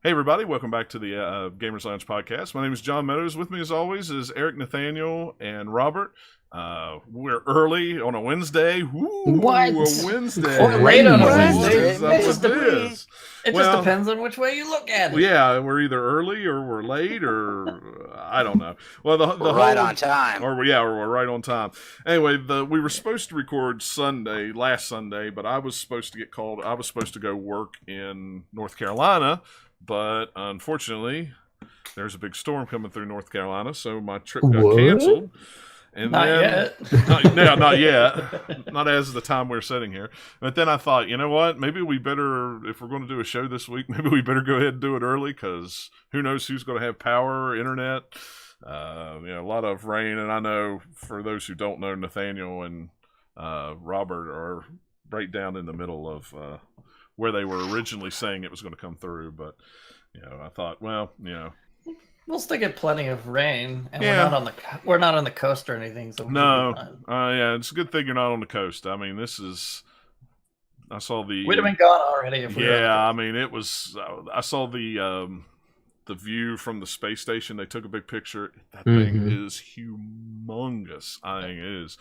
Hey, everybody, welcome back to the Gamers Lounge podcast. My name is John Meadows. With me, as always, is Eric Nathaniel and Robert. We're early on a Wednesday. Woo, What? a Wednesday. Or late on a Wednesday. Wednesday. That's what it is. It just depends on which way you look at it. Yeah, we're either early or we're late or I don't know. Well, we're right on time. Or we're right on time. Anyway, we were supposed to record last Sunday, but I was supposed to get called. I was supposed to go work in North Carolina, but unfortunately, there's a big storm coming through North Carolina, so my trip got canceled. And not then, yet. not yet. Not as of the time we're sitting here. But then I thought, you know what? Maybe we better, if we're going to do a show this week, maybe we better go ahead and do it early because who knows who's going to have power, internet, a lot of rain. And I know for those who don't know, Nathaniel and Robert are right down in the middle of where they were originally saying it was going to come through. But, I thought, we'll still get plenty of rain, and we're not on the coast or anything. So no, it's a good thing you're not on the coast. I mean, I saw the. We'd have been gone already if we were. I mean, it was. I saw the view from the space station. They took a big picture. That thing is humongous. I think it is.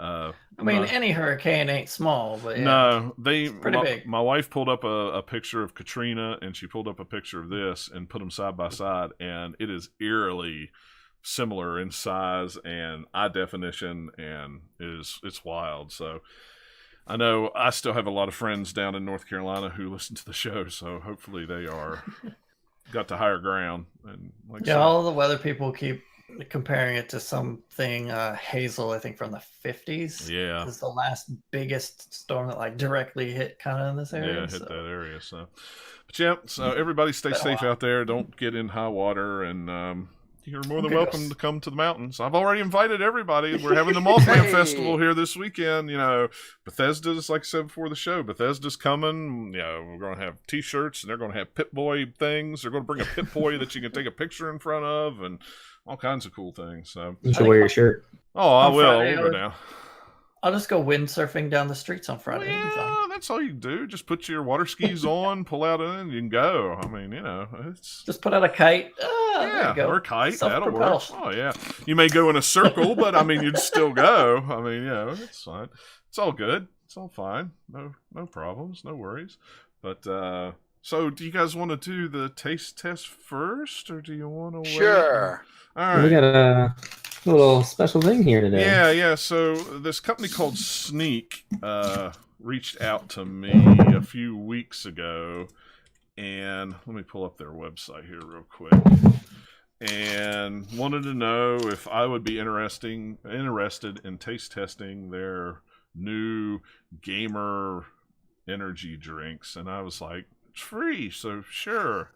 Any hurricane ain't small, but it's pretty big. My wife pulled up a picture of Katrina, and she pulled up a picture of this and put them side by side, and it is eerily similar in size and eye definition, and it's wild. So I know I still have a lot of friends down in North Carolina who listen to the show, so hopefully they are got to higher ground. And all the weather people keep comparing it to something Hazel, I think from the 50s. Yeah, this is the last biggest storm that directly hit kind of in this area. Hit that area. So everybody stay safe out there. Don't get in high water, and you're more than welcome to come to the mountains. I've already invited everybody. We're having the Mothman Festival here this weekend. Bethesda's, like I said before the show, Bethesda's coming. We're going to have T-shirts, and they're going to have Pip-Boy things. They're going to bring a Pip-Boy that you can take a picture in front of, and all kinds of cool things. So you should wear your shirt. Oh, I will. Friday, we'll go down. I'll just go windsurfing down the streets on Friday. That's all you do. Just put your water skis on, pull out in, and you can go. I mean, it's just put out a kite. Or a kite. That'll work. Oh yeah. You may go in a circle, but I mean, you'd still go. I mean, it's fine. It's all good. It's all fine. No problems. No worries. But so, do you guys want to do the taste test first, or do you want to wait? Sure. All right. We got a little special thing here today. Yeah. So this company called Sneak reached out to me a few weeks ago, and let me pull up their website here real quick, and wanted to know if I would be interested in taste testing their new gamer energy drinks, and I was like, it's free, so sure.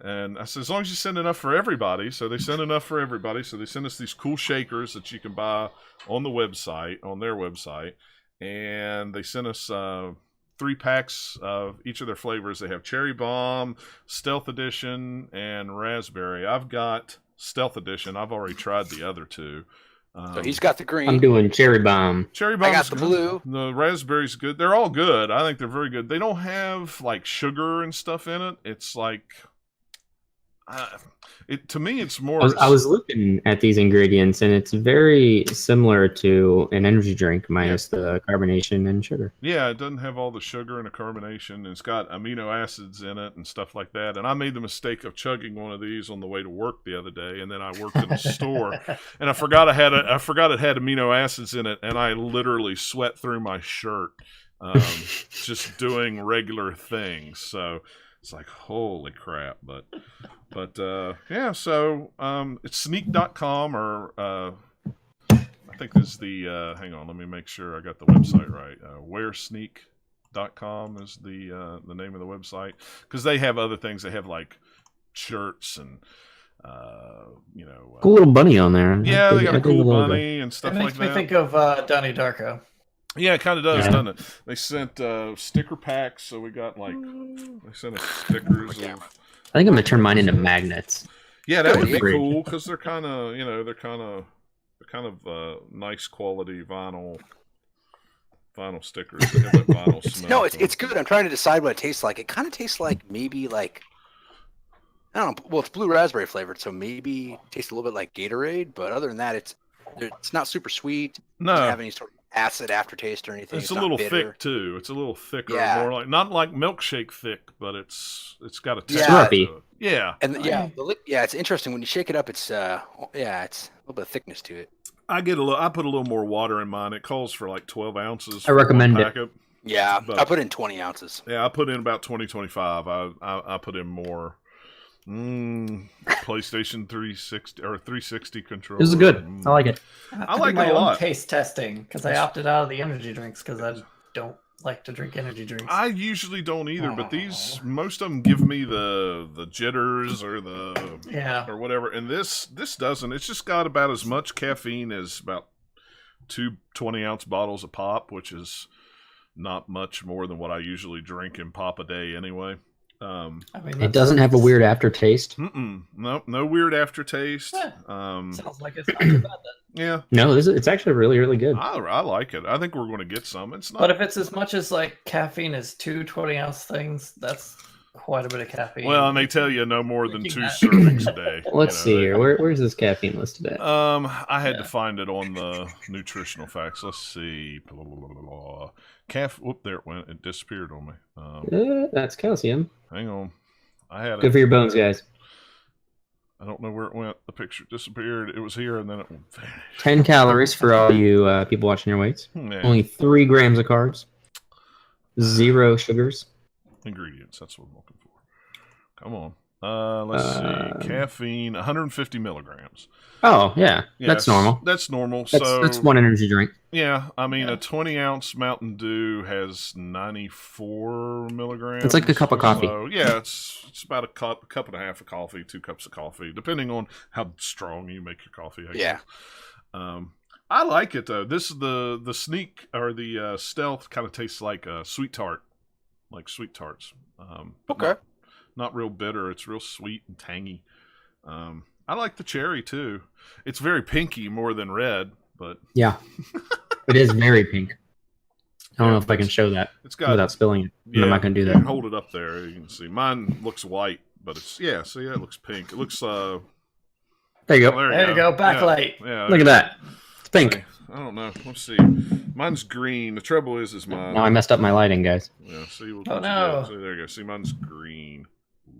And I said, as long as you send enough for everybody. So they sent enough for everybody. So they sent us these cool shakers that you can buy on their website. And they sent us 3 packs of each of their flavors. They have Cherry Bomb, Stealth Edition, and Raspberry. I've got Stealth Edition. I've already tried the other 2. So he's got the green. I'm doing Cherry Bomb. Cherry Bomb. I got the blue. The raspberry's good. They're all good. I think they're very good. They don't have sugar and stuff in it. It's to me, it's more. I was looking at these ingredients, and it's very similar to an energy drink, minus the carbonation and sugar. Yeah, it doesn't have all the sugar and the carbonation. It's got amino acids in it and stuff like that. And I made the mistake of chugging one of these on the way to work the other day, and then I worked in a store, and I forgot it had amino acids in it, and I literally sweat through my shirt, just doing regular things. So it's like, holy crap, but so it's sneak.com, or I think this is the hang on, let me make sure I got the website right. Wearsneak.com is the name of the website, because they have other things. They have shirts and cool little bunny on there. Yeah, they got a cool bunny and stuff like that. It makes me think of Donnie Darko. Yeah, it kind of does, doesn't it? They sent sticker packs, so we got they sent us stickers of. I think I'm gonna turn mine into magnets. Yeah, that would be cool, because they're kind of nice quality vinyl stickers. They have that vinyl smell. No, it's good. I'm trying to decide what it tastes like. It kind of tastes like maybe I don't know. Well, it's blue raspberry flavored, so maybe tastes a little bit like Gatorade. But other than that, it's not super sweet. No, Doesn't have any sort of acid aftertaste or anything. it's a not little bitter. thick too. It's a little thicker, Yeah. more like not like milkshake thick, but it's got a Yeah. texture Syrupy. to it. Yeah, And it's interesting when you shake it up. It's it's a little bit of thickness to it. I put a little more water in mine. It calls for like 12 ounces. I for recommend one it. packet. Yeah, But- I put in 20 ounces. Yeah, I put in about 20-25. I put in more. PlayStation 360 or 360 controller. This is good. I like it. have I to like do it my a own lot. taste testing because I opted out of the energy drinks because I don't like to drink energy drinks. I usually don't either, but these most of them give me the jitters or the Yeah. or whatever, and this doesn't. It's just got about as much caffeine as about 2 20-ounce bottles of pop, which is not much more than what I usually drink in pop a day anyway. I mean, It that doesn't have a weird aftertaste. No weird aftertaste. Yeah. Um, sounds like it's not too bad then. yeah, No, it's actually really, really good. I like it. I think we're going to get some. It's not. But if it's as much as like caffeine as 2 20-ounce things, that's quite a bit of caffeine. Well, and they tell you no more than 2 Drinking that. servings a day. Let's see they- here. Where's this caffeine listed at? I had to Yeah. find it on the nutritional facts. Let's see. Whoop, there it went. It disappeared on me. That's calcium. Hang on. I had Good it. for your bones, guys. I don't know where it went. The picture disappeared. It was here and then it vanished. 10 calories for all you people watching your weights. Yeah. Only 3 grams of carbs. 0 sugars. Ingredients. That's what I'm looking for. Come on. Let's see. Caffeine, 150 milligrams. Oh, yeah. That's normal. That's normal. That's one energy drink. Yeah, I mean, Yeah. a 20-ounce Mountain Dew has 94 milligrams. It's like a cup of coffee. So, yeah, it's about a cup and a half of coffee, 2 cups of coffee, depending on how strong you make your coffee. I Yeah. guess. I like it though. This is the sneak or the stealth kind of tastes like a sweet tart, like sweet tarts. But Okay. not real bitter. It's real sweet and tangy. I like the cherry too. It's very pinky more than red, but Yeah. It is very pink. I don't know if I can show that it's got. without spilling it. I'm not going to do You that. can hold it up there. You can see. Mine looks white, but it's See, it looks pink. It looks. There you go. There you go, backlight. Yeah. Look at that. It's pink. I don't know. Let's see. Mine's green. The trouble is mine. Now I messed up my lighting, guys. Yeah. See. What Oh, you no. got. See, there you go. See, mine's green.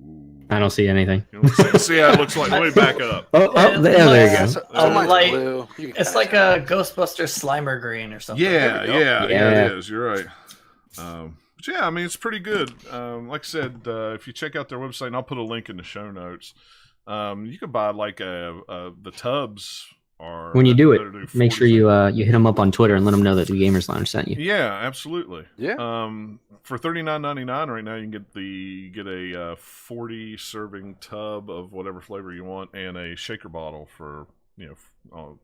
Ooh. I don't see anything. You know, see how it looks like. Let me back up. Oh, there you go. So mine's light- blue. You can It's kinda like tell. a Ghostbuster Slimer green or something. Yeah, There we go. yeah, Yeah. it is. You're right. But yeah, I mean, it's pretty good. Like I said, if you check out their website, and I'll put a link in the show notes, you can buy like the tubs. When you do it, they're make sure 40 you hit them up on Twitter and let them know that the Gamers Lounge sent you. Yeah, absolutely. Yeah. For $39.99 right now, you can get a 40 serving tub of whatever flavor you want and a shaker bottle for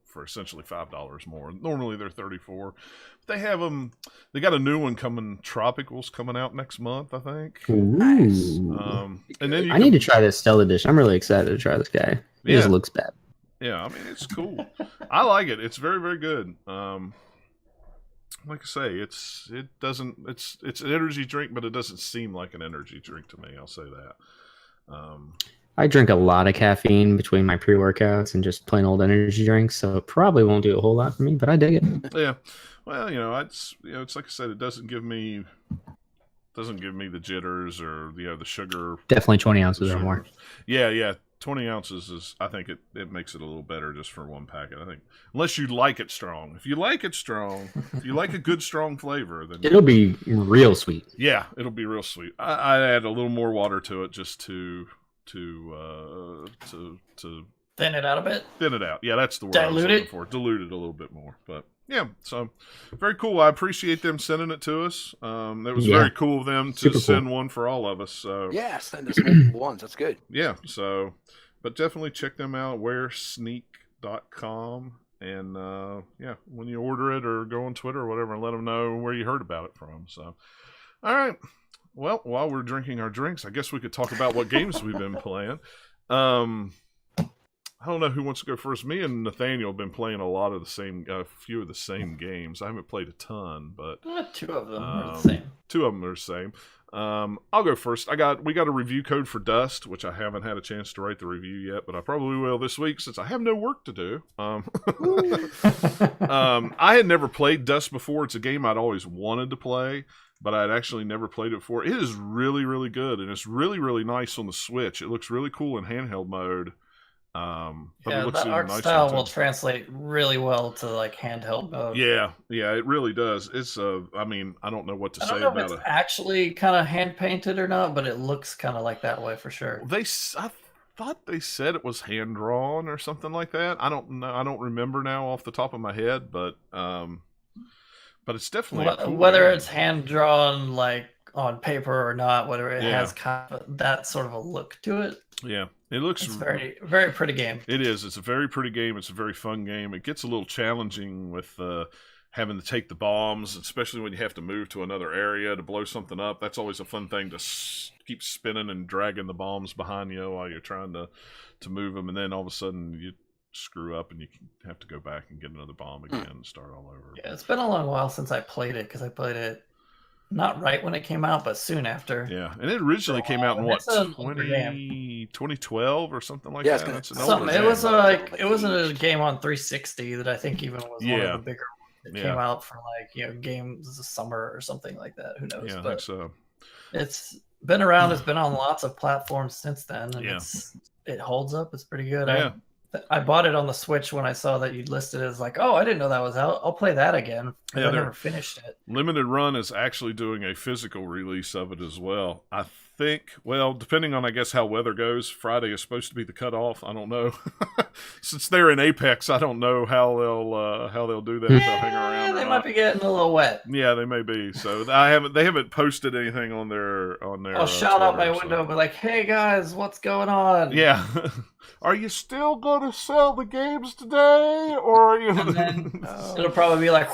for essentially $5 more. Normally they're $34. They have them. They got a new one coming. Tropicals coming out next month, I think. Nice. And then you I need to try this Stealth Edition. I'm really excited to try this guy. It just Yeah. looks bad. Yeah, I mean it's cool. I like it. It's very, very good. Like I say, it's an energy drink, but it doesn't seem like an energy drink to me. I'll say that. I drink a lot of caffeine between my pre-workouts and just plain old energy drinks, so it probably won't do a whole lot for me, but I dig it. Yeah. Well, it's like I said, it doesn't give me the jitters or the sugar. Definitely 20 the ounces or more. sugars. Yeah. 20 ounces is. I think it makes it a little better just for one packet. I think unless you like it strong. If you like it strong, if you like a good strong flavor, then It'll be real sweet. yeah, it'll be real sweet. I add a little more water to it just to Thin it out a bit. thin it out. Yeah, that's the word I was Dilute looking it? for. Dilute it a little bit more. But yeah, so very cool. I appreciate them sending it to us. That was Yeah. very cool of them to Super cool. send one for all of us. So Yeah, send us multiple ones. That's good. yeah, so but definitely check them out. Wearsneak.com. And yeah, when you order it or go on Twitter or whatever, and let them know where you heard about it from. So, all right. Well, while we're drinking our drinks, I guess we could talk about what games we've been playing. I don't know who wants to go first. Me and Nathaniel have been playing a few of the same games. I haven't played a ton, but Two of them are the Um, same. two of them are the same. I'll go first. We got a review code for Dust, which I haven't had a chance to write the review yet, but I probably will this week since I have no work to do. I had never played Dust before. It's a game I'd always wanted to play, but I'd actually never played it before. It is really, really good, and it's really, really nice on the Switch. It looks really cool in handheld mode. But Yeah, it looks that even art nicer style too. will translate really well to like handheld mode. Yeah, it really does. It's I mean, I don't know what to I say don't know if about it's it. actually kind of hand painted or not, but it looks kind of like that way for sure. I thought they said it was hand drawn or something like that. I don't know. I don't remember now off the top of my head, but it's definitely a cool Whether game. it's hand drawn like on paper or not, whether it Yeah. has kind of that sort of a look to it. Yeah, it looks It's very, very pretty game. It is. It's a very pretty game. It's a very fun game. It gets a little challenging with having to take the bombs, especially when you have to move to another area to blow something up. That's always a fun thing to keep spinning and dragging the bombs behind you while you're trying to move them, and then all of a sudden you screw up and you have to go back and get another bomb again and start all over. Yeah, it's been a long while since I played it because I played it not right when it came out, but soon after. Yeah, and it originally came out in what, It's an older game. 2012 or something like Yeah, that. That's an Something. older It game. was like it was a game on 360 that I think even was one Yeah. of the bigger ones that Yeah. came out for like games of the summer or something like that. Who knows? Yeah, I think but so. it's been around. It's been on lots of platforms since then, and Yeah. it holds up. It's pretty good. Yeah. I bought it on the Switch when I saw that you'd listed it as like, oh, I didn't know that was out. I'll play that again. Yeah, I they're- never finished it. Limited Run is actually doing a physical release of it as well. I think, well, depending on, I guess, how weather goes, Friday is supposed to be the cutoff. I don't know. Since they're in Apex, I don't know how they'll do that. If they'll hang around. They or might not. be getting a little wet. Yeah, they may be. So they haven't posted anything on their. I'll shout out my Twitter, window, and be like, "Hey guys, what's going on?" Yeah. Are you still going to sell the games today, or are you? And then it'll probably be like,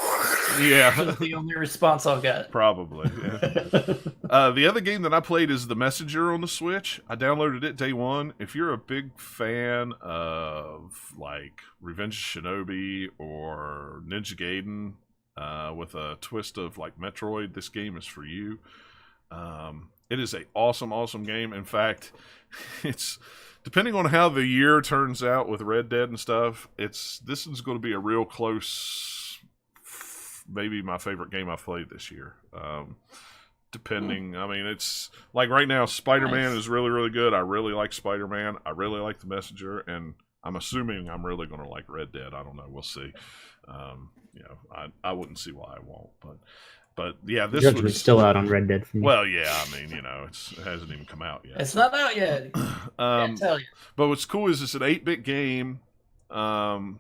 Yeah. That's the only response I'll get. Probably. Yeah. The other game that I played is The Messenger on the Switch. I downloaded it day one. If you're a big fan of like Revenge of Shinobi or Ninja Gaiden with a twist of like Metroid, this game is for you. It is a awesome game. In fact, it's depending on how the year turns out with Red Dead and stuff. This is going to be a real close, maybe my favorite game I've played this year. Depending, I mean, it's like right now, Spider-Man Nice. is really, really good. I really like Spider-Man. I really like The Messenger, and I'm assuming I'm really going to like Red Dead. I don't know. We'll see. I wouldn't see why I won't, but yeah, this Judgment's was still out on Red Dead for me. Well, yeah, I mean, it hasn't even come out yet. It's not out yet. Can't tell you. But what's cool is it's an 8-bit game, platformer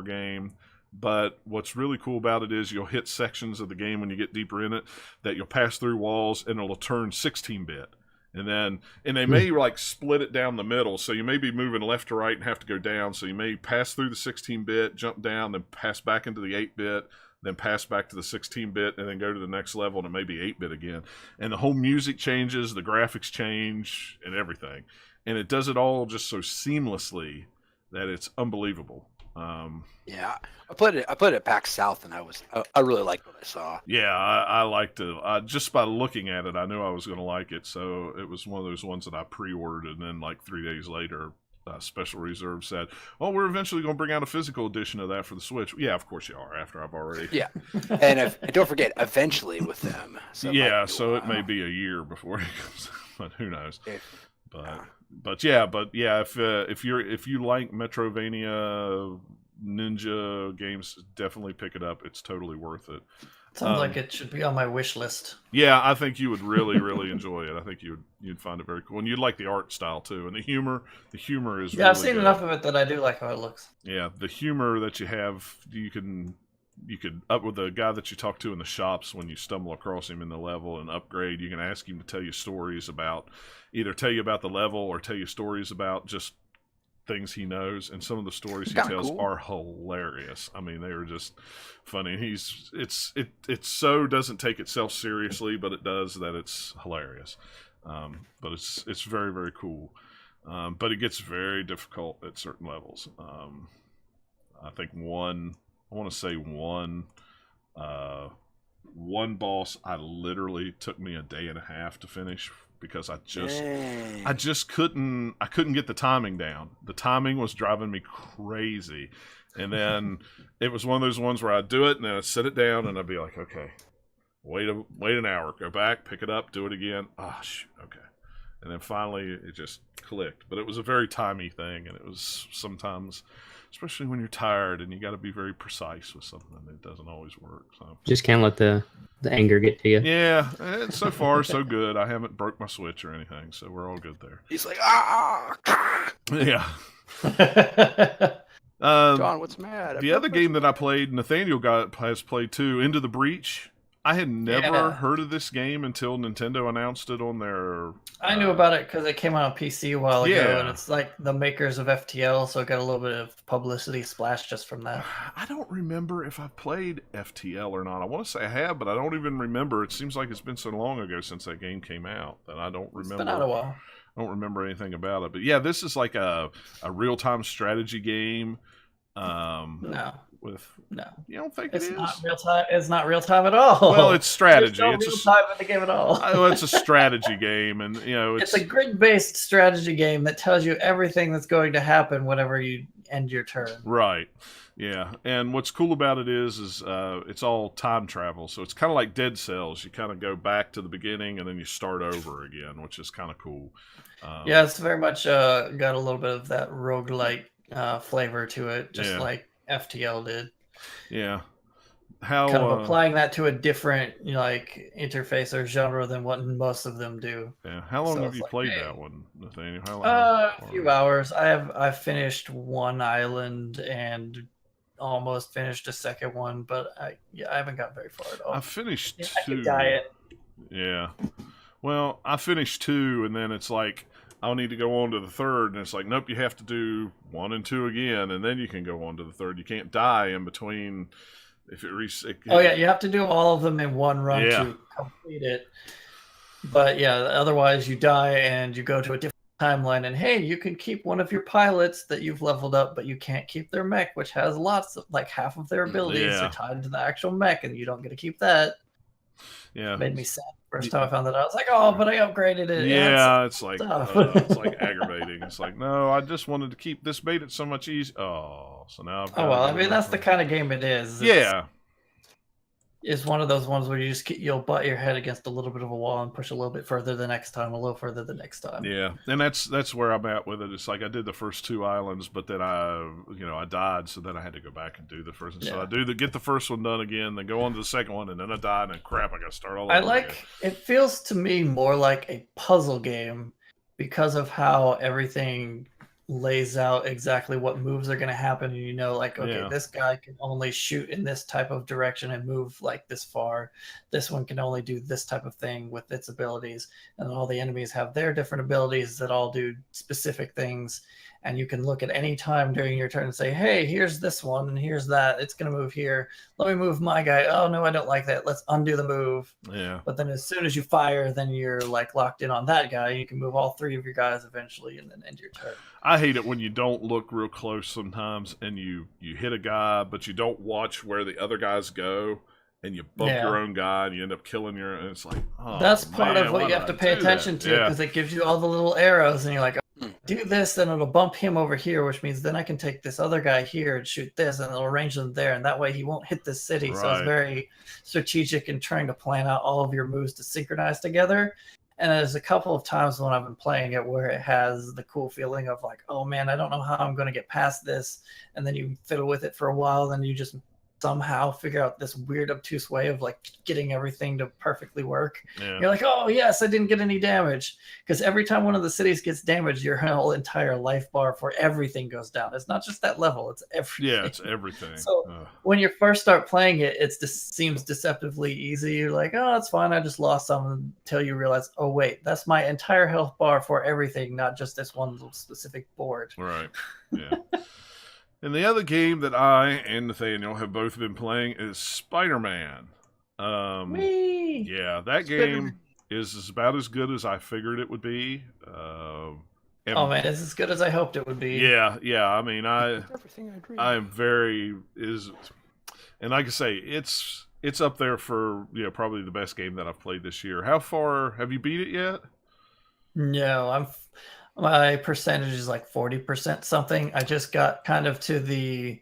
game. But what's really cool about it is you'll hit sections of the game when you get deeper in it that you'll pass through walls and it'll turn 16-bit. And they may like split it down the middle. So you may be moving left to right and have to go down. So you may pass through the 16-bit, jump down, then pass back into the 8-bit, then pass back to the 16-bit, and then go to the next level, and it may be 8-bit again. And the whole music changes, the graphics change, and everything. And it does it all just so seamlessly that it's unbelievable. Yeah, I played it at PAX South, and I really liked what I saw. Yeah, I liked it. Just by looking at it, I knew I was going to like it. So it was one of those ones that I pre-ordered, and then like 3 days later, Special Reserve said, "Oh, we're eventually going to bring out a physical edition of that for the Switch." Yeah, of course you are. After I've already. Yeah, and don't forget, eventually with them. So Yeah, it so might it be a may while. be a year before it comes, but who knows? Yeah. But yeah, if you like Metrovania ninja games, definitely pick it up. It's totally worth it. Sounds like it should be on my wish list. Yeah, I think you would really, really enjoy it. I think you'd find it very cool, and you'd like the art style too, and the humor. The humor is Yeah, I've really seen good. enough of it that I do like how it looks. Yeah, the humor that you have, you could up with the guy that you talk to in the shops when you stumble across him in the level and upgrade. You can ask him to tell you stories about, either tell you about the level or tell you stories about just things he knows, and some of the stories he Kinda tells cool. are hilarious. I mean, they are just funny. It so doesn't take itself seriously, but it does that it's hilarious. But it's very, very cool. But it gets very difficult at certain levels. I think one one boss I literally took me a day and a half to finish because I just couldn't get the timing down. The timing was driving me crazy. And then it was one of those ones where I'd do it and then I'd set it down and I'd be like, okay, wait an hour, go back, pick it up, do it again. Oh, shoot, okay. And then finally it just clicked. But it was a very timey thing, and it was sometimes, especially when you're tired and you got to be very precise with something, it doesn't always work. So Just can't let the anger get to you. yeah, and so far so good. I haven't broke my Switch or anything, so we're all good there. He's like, ah. Yeah. John, what's mad? The other game that I played, Nathaniel has played too, Into the Breach. I had never heard of this game until Nintendo announced it on their... I knew about it because it came out on PC a while ago, Yeah. and it's like the makers of FTL, so it got a little bit of publicity splash just from that. I don't remember if I played FTL or not. I want to say I have, but I don't even remember. It seems like it's been so long ago since that game came out that I don't remember. It's been out a while. I don't remember anything about it. But yeah, this is like a real-time strategy game. No. No. You don't think It's it is? not real time. It's not real time at all. Well, it's strategy. There's no It's real time in the game at all. it's a strategy game, and It's a grid-based strategy game that tells you everything that's going to happen whenever you end your turn. right. Yeah, and what's cool about it is it's all time travel, so it's kind of like Dead Cells. You kind of go back to the beginning and then you start over again, which is kind of cool. Yeah, it's very much got a little bit of that roguelike flavor to it, just like FTL did. Yeah. How kind of applying that to a different interface or genre than what most of them do. Yeah. How long have you played that one, Nathaniel? How long? A few hours. I've finished one island and almost finished a second one, but I haven't got very far at all. I finished 2. I could diet. Yeah. Well, I finished 2, and then it's like I'll need to go on to the third, and it's like, nope, you have to do 1 and 2 again, and then you can go on to the third. You can't die in between. If it oh yeah, you have to do all of them in one run to complete it. But yeah, otherwise you die and you go to a different timeline. And hey, you can keep one of your pilots that you've leveled up, but you can't keep their mech, which has lots of half of their abilities are tied to the actual mech, and you don't get to keep that. Yeah, it made me sad. First time I found that out, I was like, "Oh, but I upgraded it." Yeah, it's like aggravating. It's like, no, I just wanted to keep this. Made it so much easier. Oh, so now I've got I mean, that's the kind of game it is. It's one of those ones where you'll butt your head against a little bit of a wall and push a little bit further the next time, a little further the next time. Yeah, and that's where I'm at with it. It's like I did the first 2 islands, but then I died, so then I had to go back and do the first one. So I get the first one done again, then go on to the second one, and then I died, and then crap, I got to start all over again. It feels to me more like a puzzle game because of how everything lays out exactly what moves are going to happen, and this guy can only shoot in this type of direction and move like this far. This one can only do this type of thing with its abilities, and all the enemies have their different abilities that all do specific things. And you can look at any time during your turn and say, hey, here's this one and here's that. It's going to move here. Let me move my guy. Oh, no, I don't like that. Let's undo the move. Yeah. But then as soon as you fire, then you're locked in on that guy. You can move all 3 of your guys eventually and then end your turn. I hate it when you don't look real close sometimes and you hit a guy, but you don't watch where the other guys go. And you bump your own guy, and you end up killing and it's like, oh, that's part of what you have to pay attention to, because it gives you all the little arrows, and you're like, oh, do this, then it'll bump him over here, which means then I can take this other guy here and shoot this, and it'll arrange them there, and that way he won't hit this city. Right. So it's very strategic in trying to plan out all of your moves to synchronize together. And there's a couple of times when I've been playing it where it has the cool feeling of like, oh man, I don't know how I'm going to get past this, and then you fiddle with it for a while, then you just somehow figure out this weird obtuse way of getting everything to perfectly work. You're like, oh yes, I didn't get any damage, because every time one of the cities gets damaged, your whole entire life bar for everything goes down. It's not just that level, it's everything. Yeah, it's everything. So when you first start playing it, it just seems deceptively easy. You're like, oh, it's fine, I just lost some, until you realize, oh wait, that's my entire health bar for everything, not just this one little specific board. Right. Yeah. And the other game that I and Nathaniel have both been playing is Spider-Man. Yeah, that game is about as good as I figured it would be. Oh man, it's as good as I hoped it would be. Yeah. I mean, I'm very and like I say, it's it's up there for probably the best game that I've played this year. How far have you beat it yet? No, my percentage is like 40% something. I just got kind of to the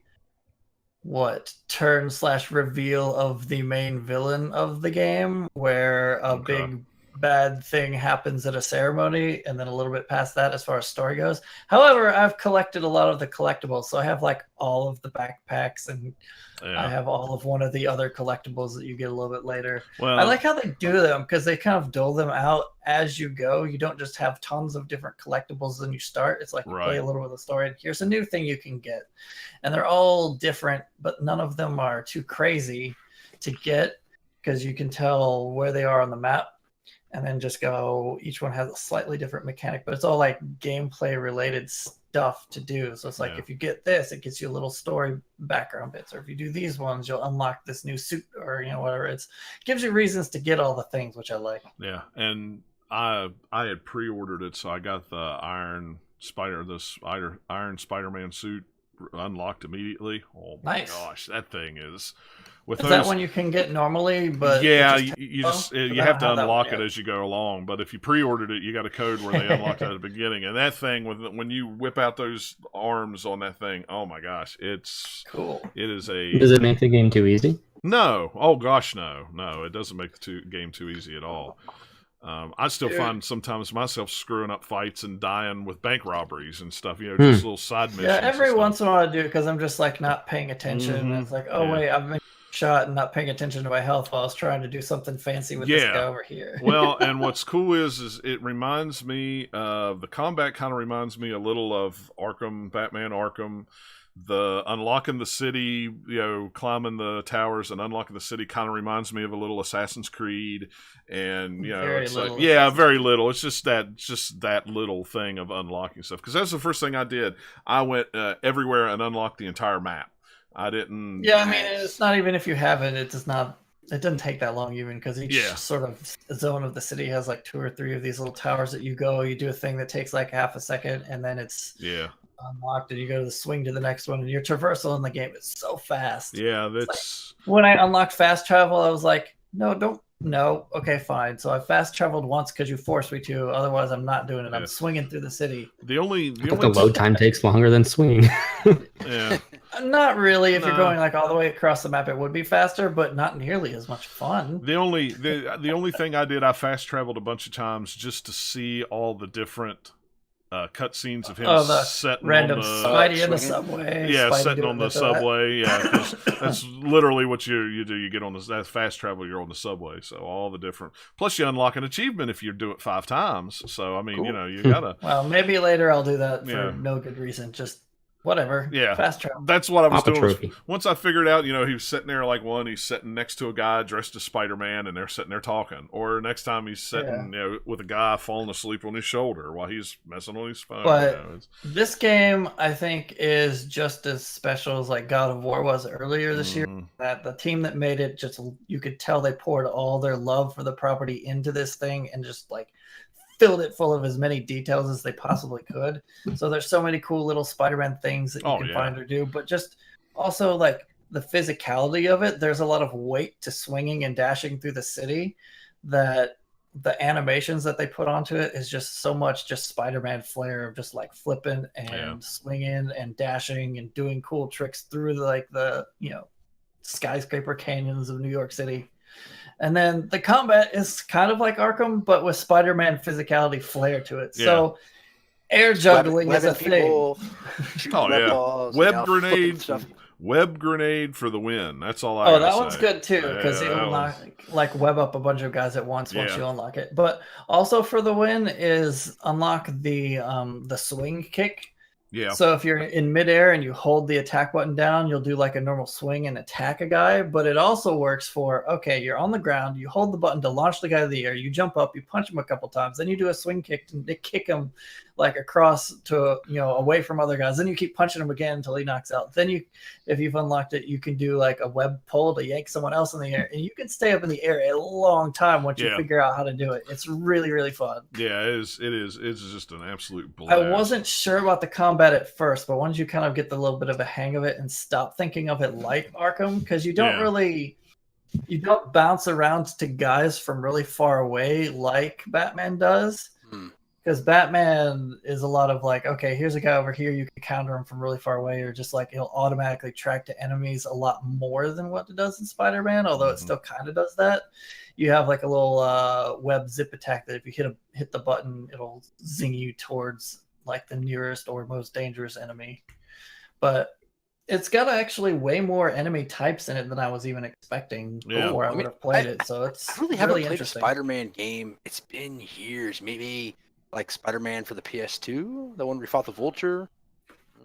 turn/reveal of the main villain of the game, where a big bad thing happens at a ceremony, and then a little bit past that as far as story goes. However, I've collected a lot of the collectibles, so I have like all of the backpacks, and I have all of one of the other collectibles that you get a little bit later. Well, I like how they do them because they kind of dole them out as you go. You don't just have tons of different collectibles when you start. It's like you play a little bit of the story, and here's a new thing you can get. And they're all different, but none of them are too crazy to get because you can tell where they are on the map. And then just go, each one has a slightly different mechanic, but it's all like gameplay related stuff to do. So it's like if you get this, it gets you a little story background bits, or if you do these ones, you'll unlock this new suit, or whatever. It gives you reasons to get all the things, which I like. Yeah, and I had pre-ordered it, so I got the Iron Spider-Man suit unlocked immediately. Oh my gosh, that thing is. Is that one you can get normally? But you have to unlock it as you go along. But if you pre-ordered it, you got a code where they unlocked it at the beginning. And that thing, when you whip out those arms on that thing, oh my gosh, it's cool. It is Does it make the game too easy? No. Oh gosh, no. It doesn't make the game too easy at all. I still find sometimes myself screwing up fights and dying with bank robberies and stuff. Just little side missions. Yeah, every once in a while I do because I'm just like not paying attention. And it's like, wait, I've been shot and not paying attention to my health while I was trying to do something fancy with this guy over here. Well, and what's cool is it reminds me of the combat. Kind of reminds me a little of Batman Arkham. The unlocking the city, climbing the towers and unlocking the city kind of reminds me of a little Assassin's Creed, and it's like very little. It's just that little thing of unlocking stuff, because that's the first thing I did. I went everywhere and unlocked the entire map. I didn't. Yeah, I mean, it's not even if you have it. It does not. It doesn't take that long even, because each sort of zone of the city has like 2 or 3 of these little towers that you go. You do a thing that takes like half a second, and then it's unlocked, and you go to the swing to the next one, and your traversal in the game is so fast. Yeah, that's when I unlocked fast travel. I was like, no, okay, fine. So I fast traveled once because you forced me to. Otherwise, I'm not doing it. I'm swinging through the city. The only load time takes longer than swinging. Yeah. Not really. If you're going like all the way across the map, it would be faster, but not nearly as much fun. The only thing I did, I fast traveled a bunch of times just to see all the different cutscenes of him setting random on the Spidey in the subway. Yeah, Spidey setting on the subway. Yeah, that's literally what you do. You get on that fast travel. You're on the subway. So all the different. Plus, you unlock an achievement if you do it 5 times. So I mean, you gotta. Well, maybe later I'll do that for no good reason. Just whatever. Yeah. Fast travel. That's what I was doing. Once I figured out, he was sitting there like he's sitting next to a guy dressed as Spider-Man, and they're sitting there talking. Or next time he's sitting with a guy falling asleep on his shoulder while he's messing on his phone. But this game, I think, is just as special as like God of War was earlier this year. That the team that made it, you could tell they poured all their love for the property into this thing, and just like filled it full of as many details as they possibly could. So there's so many cool little Spider-Man things that you can find or do, but just also like the physicality of it. There's a lot of weight to swinging and dashing through the city, that the animations that they put onto it is just so much just Spider-Man flair of just like flipping and swinging and dashing and doing cool tricks through the skyscraper canyons of New York City. And then the combat is kind of like Arkham, but with Spider-Man physicality flair to it. Yeah. So air juggling is a thing. Web grenade for the win. That's all I. That one's good too, because it'll like web up a bunch of guys at once you unlock it. But also for the win is unlock the swing kick. Yeah. So if you're in midair and you hold the attack button down, you'll do like a normal swing and attack a guy. But it also works for, you're on the ground, you hold the button to launch the guy to the air, you jump up, you punch him a couple times, then you do a swing kick to kick him like across to, away from other guys. Then you keep punching him again until he knocks out. Then if you've unlocked it, you can do like a web pull to yank someone else in the air. And you can stay up in the air a long time once you figure out how to do it. It's really, really fun. Yeah, it is. It's just an absolute blast. I wasn't sure about the combat at first, but once you kind of get the little bit of a hang of it and stop thinking of it like Arkham, because you don't really You don't bounce around to guys from really far away like Batman does. Hmm. Because Batman is a lot of like, okay, here's a guy over here, you can counter him from really far away, or just like he'll automatically track to enemies a lot more than what it does in Spider-Man, although it still kind of does that. You have like a little web zip attack that if you hit the button, it'll zing you towards like the nearest or most dangerous enemy. But it's got actually way more enemy types in it than I was even expecting before I would have played it. So it's I really haven't played a interesting. Spider-Man game. It's been years, maybe like Spider-Man for the PS2, the one where we fought the Vulture.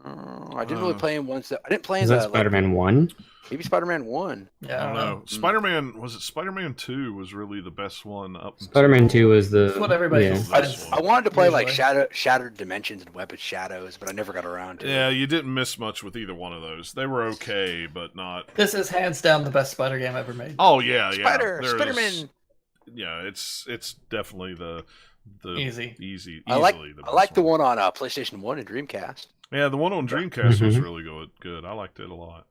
I didn't really play him once. I didn't play in Is the that Spider-Man 1? Maybe Spider-Man 1. Yeah, I don't know. Spider-Man, was it Spider-Man 2 was really the best one up until... Spider-Man 2 was the... That's what everybody yeah. says. I wanted to play like Usually. Shattered Dimensions and Web of Shadows, but I never got around to Yeah, it. you didn't miss much with either one of those. They were okay, but not... This is hands down the best Spider game ever made. Oh, yeah, yeah. Spider-Man. Yeah, it's definitely the Easy. I like easily the I best like the one on PlayStation 1 and Dreamcast. Yeah, the one on Dreamcast was Mhm. really good. I liked it a lot.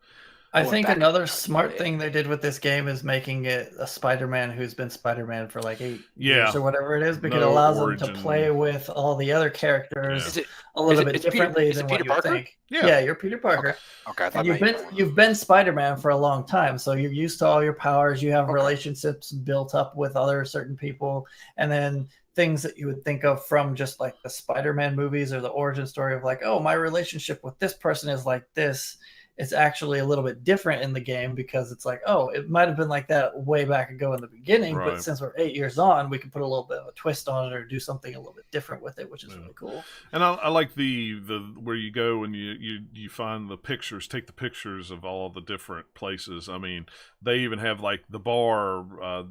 I Going think back another and smart play it. thing they did with this game is making it a Spider-Man who's been Spider-Man for like 8 Yeah. years or whatever it is, because it No allows origin. them to play with all the other characters Is it? a little is it- bit is it Peter- differently is it than what Peter you would Parker? think. Yeah. Yeah, you're Peter Parker. Okay, I thought And you've been Spider-Man for a long time, so you're used to all your powers. You have Okay. relationships built up with other certain people, and then things that you would think of from just like the Spider-Man movies or the origin story of like, oh, my relationship with this person is like this. It's actually a little bit different in the game because it's like, oh, it might have been like that way back ago in the beginning, Right. but since we're 8 years on, we can put a little bit of a twist on it or do something a little bit different with it, which is really cool. And I like the where you go and you find the pictures, take the pictures of all the different places. I mean, they even have like the bar,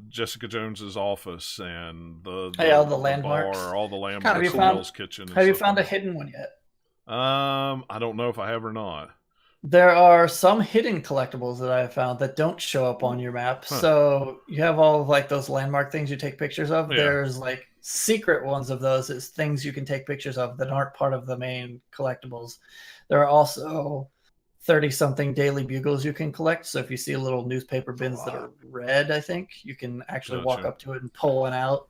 Jessica Jones's office, and all the landmarks. bar, all the landmarks, Have you the found- Hell's Kitchen. and Have you stuff found a like hidden one yet? that. I don't know if I have or not. There are some hidden collectibles that I have found that don't show up on your map. Huh. So you have all of like those landmark things you take pictures of. Yeah. There's like secret ones of those as things you can take pictures of that aren't part of the main collectibles. There are also 30-something daily bugles you can collect. So if you see little newspaper bins that are red, I think you can actually walk Gotcha. up to it and pull one out.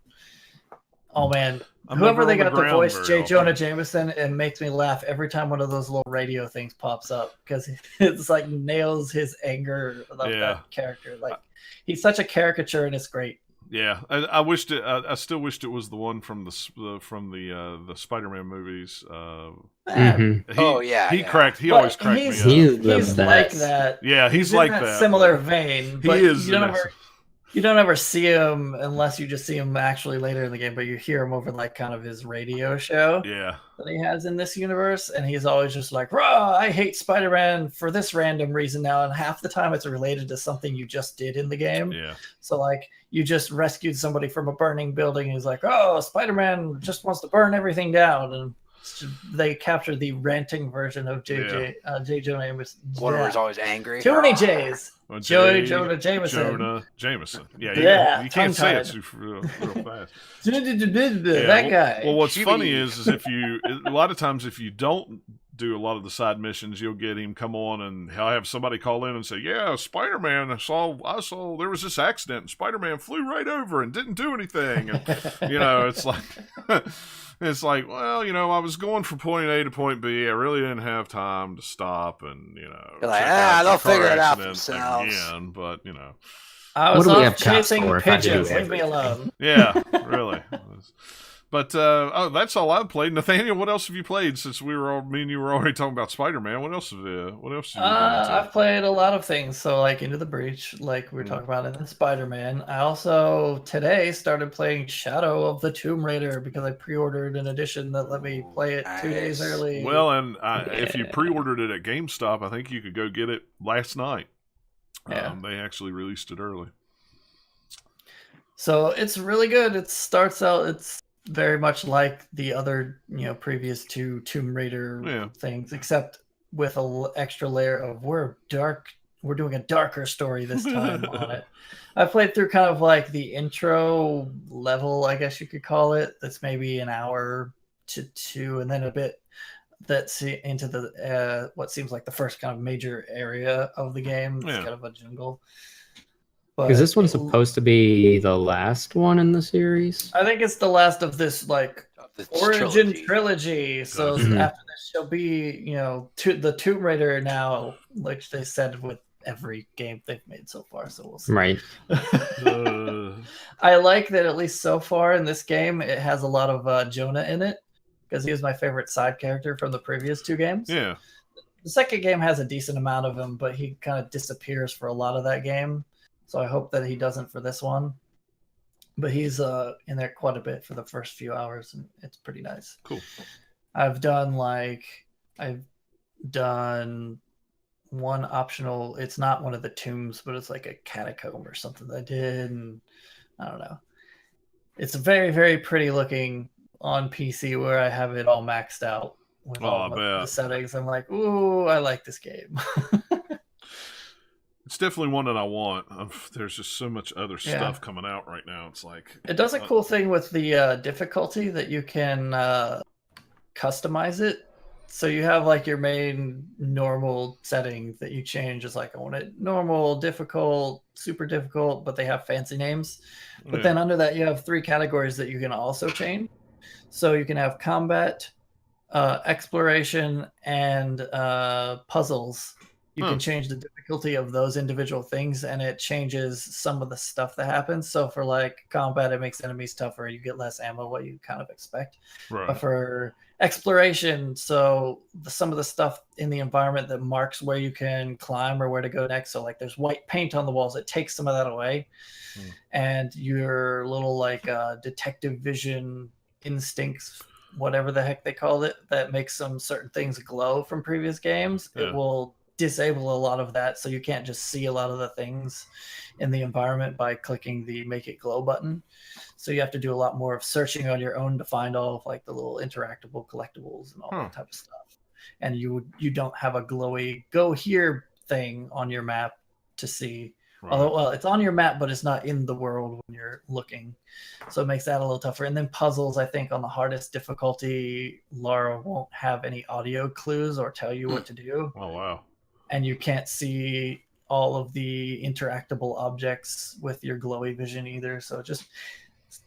Oh man, I'm whoever never they on the got to ground voice very J. often. Jonah Jameson, it makes me laugh every time one of those little radio things pops up because it's like nails his anger of Yeah. that character. Like he's such a caricature and it's great. Yeah, I wished it. I still wished it was the one from the Spider-Man movies. Mhm. He yeah. cracked. He But always cracked me he's, up. He's the he's like best. that. Yeah, he's in like that that. similar vein. But He is. You don't ever see him unless you just see him actually later in the game. But you hear him over like kind of his radio show Yeah. that he has in this universe, and he's always just like, "Rah, I hate Spider-Man for this random reason now," and half the time it's related to something you just did in the game. Yeah. So like you just rescued somebody from a burning building, and he's like, "Oh, Spider-Man just wants to burn everything down," and they captured the ranting version of J. Jonah Jameson. One where he's always angry. Too many J's. Well, Joey Jonah Jameson. Jonah Jameson. Yeah. Yeah, You can't say it tongue-tied. real fast. That guy. Well, what's Chibi. funny is if you a lot of times if you don't do a lot of the side missions, you'll get him come on and he'll have somebody call in and say, "Yeah, Spider-Man, I saw there was this accident and Spider-Man flew right over and didn't do anything." And it's like it's like, well, I was going from point A to point B. I really didn't have time to stop and You're like, check out they'll the car figure it out accident themselves. again, but I What was do we off have cops chasing for if I do pigeons. Leave me everything? alone. yeah, really. But that's all I've played. Nathaniel, what else have you played since me and you were already talking about Spider-Man? What else have you been into? I've played a lot of things. So like Into the Breach, like we were talking about in the Spider-Man. I also today started playing Shadow of the Tomb Raider because I pre-ordered an edition that let me play it 2 days Nice. early. Well, and if you Yeah. pre-ordered it at GameStop, I think you could go get it last night. Yeah. They actually released it early. So it's really good. It starts out, it's very much like the other, previous two Tomb Raider Yeah. things, except with extra layer of we're doing a darker story this time on it. I played through kind of like the intro level, I guess you could call it. That's maybe an hour to two, and then a bit that's into the what seems like the first kind of major area of the game. It's Yeah. kind of a jungle. But Is this one supposed to be the last one in the series? I think it's the last of this like This origin trilogy. So Gotcha. after this, she'll be the Tomb Raider now, like they said with every game they've made so far. So we'll see. Right. I like that at least so far in this game, it has a lot of Jonah in it because he was my favorite side character from the previous 2 games. Yeah. The second game has a decent amount of him, but he kind of disappears for a lot of that game. So I hope that he doesn't for this one. But he's in there quite a bit for the first few hours, and it's pretty nice. Cool. I've done one optional. It's not one of the tombs, but it's like a catacomb or something that I did, and I don't know. It's very, very pretty looking on PC where I have it all maxed out with all the settings. I'm like, ooh, I like this game. It's definitely one that I want. There's just so much other stuff coming out right now. It's like it does a cool thing with the difficulty that you can customize it. So you have like your main normal setting that you change. It's like I want it normal, difficult, super difficult, but they have fancy names. But then under that, you have 3 categories that you can also change. So you can have combat, exploration, and puzzles. You can change the difficulty of those individual things, and it changes some of the stuff that happens. So for like combat, it makes enemies tougher. You get less ammo, what you kind of expect. right. But for exploration, so some of the stuff in the environment that marks where you can climb or where to go next. So like there's white paint on the walls. It takes some of that away. And your little like detective vision instincts, whatever the heck they called it, that makes some certain things glow from previous games. It will disable a lot of that, so you can't just see a lot of the things in the environment by clicking the make it glow button. So you have to do a lot more of searching on your own to find all of like the little interactable collectibles and all that type of stuff. And you don't have a glowy go here thing on your map to see. Right. Although, well, it's on your map, but it's not in the world when you're looking. So it makes that a little tougher. And then puzzles, I think on the hardest difficulty, Lara won't have any audio clues or tell you what to do. Oh, wow. And you can't see all of the interactable objects with your glowy vision either. So it just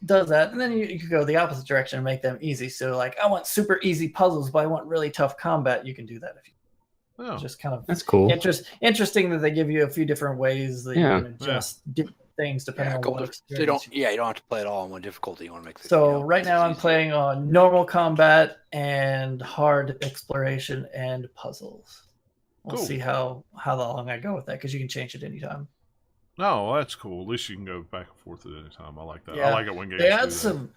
does that. And then you could go the opposite direction and make them easy. So like, I want super easy puzzles, but I want really tough combat. You can do that if you just kind of. That's cool. Interesting that they give you a few different ways that you can adjust different things depending on what experience. You don't have to play it all on one difficulty. You want to make. Right now I'm playing on normal combat and hard exploration and puzzles. We'll see how long I go with that, because you can change it anytime. No, that's cool. At least you can go back and forth at any time. I like that. Yeah. I like it when games they add do some.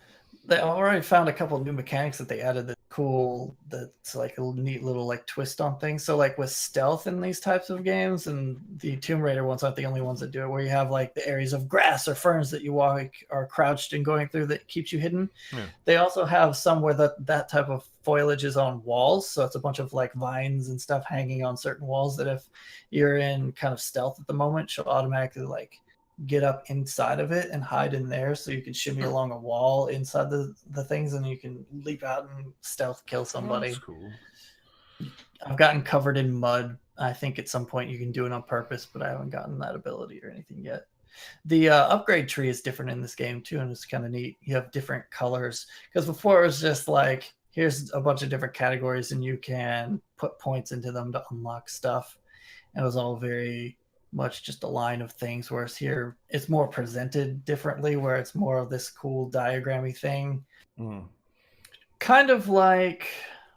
They already found a couple of new mechanics that they added that's cool. That's like a neat little like twist on things. So like with stealth in these types of games, and the Tomb Raider ones aren't the only ones that do it, where you have like the areas of grass or ferns that you walk are crouched and going through that keeps you hidden. Yeah. They also have some where that type of foliage is on walls. So it's a bunch of like vines and stuff hanging on certain walls that if you're in kind of stealth at the moment, she'll automatically like get up inside of it and hide in there, so you can shimmy along a wall inside the things, and you can leap out and stealth kill somebody. That's cool. I've gotten covered in mud. I think at some point you can do it on purpose, but I haven't gotten that ability or anything yet. The upgrade tree is different in this game too, and it's kind of neat. You have different colors, because before it was just like, here's a bunch of different categories and you can put points into them to unlock stuff. And it was all very much just a line of things, whereas here it's more presented differently, where it's more of this cool diagrammy thing. Kind of like,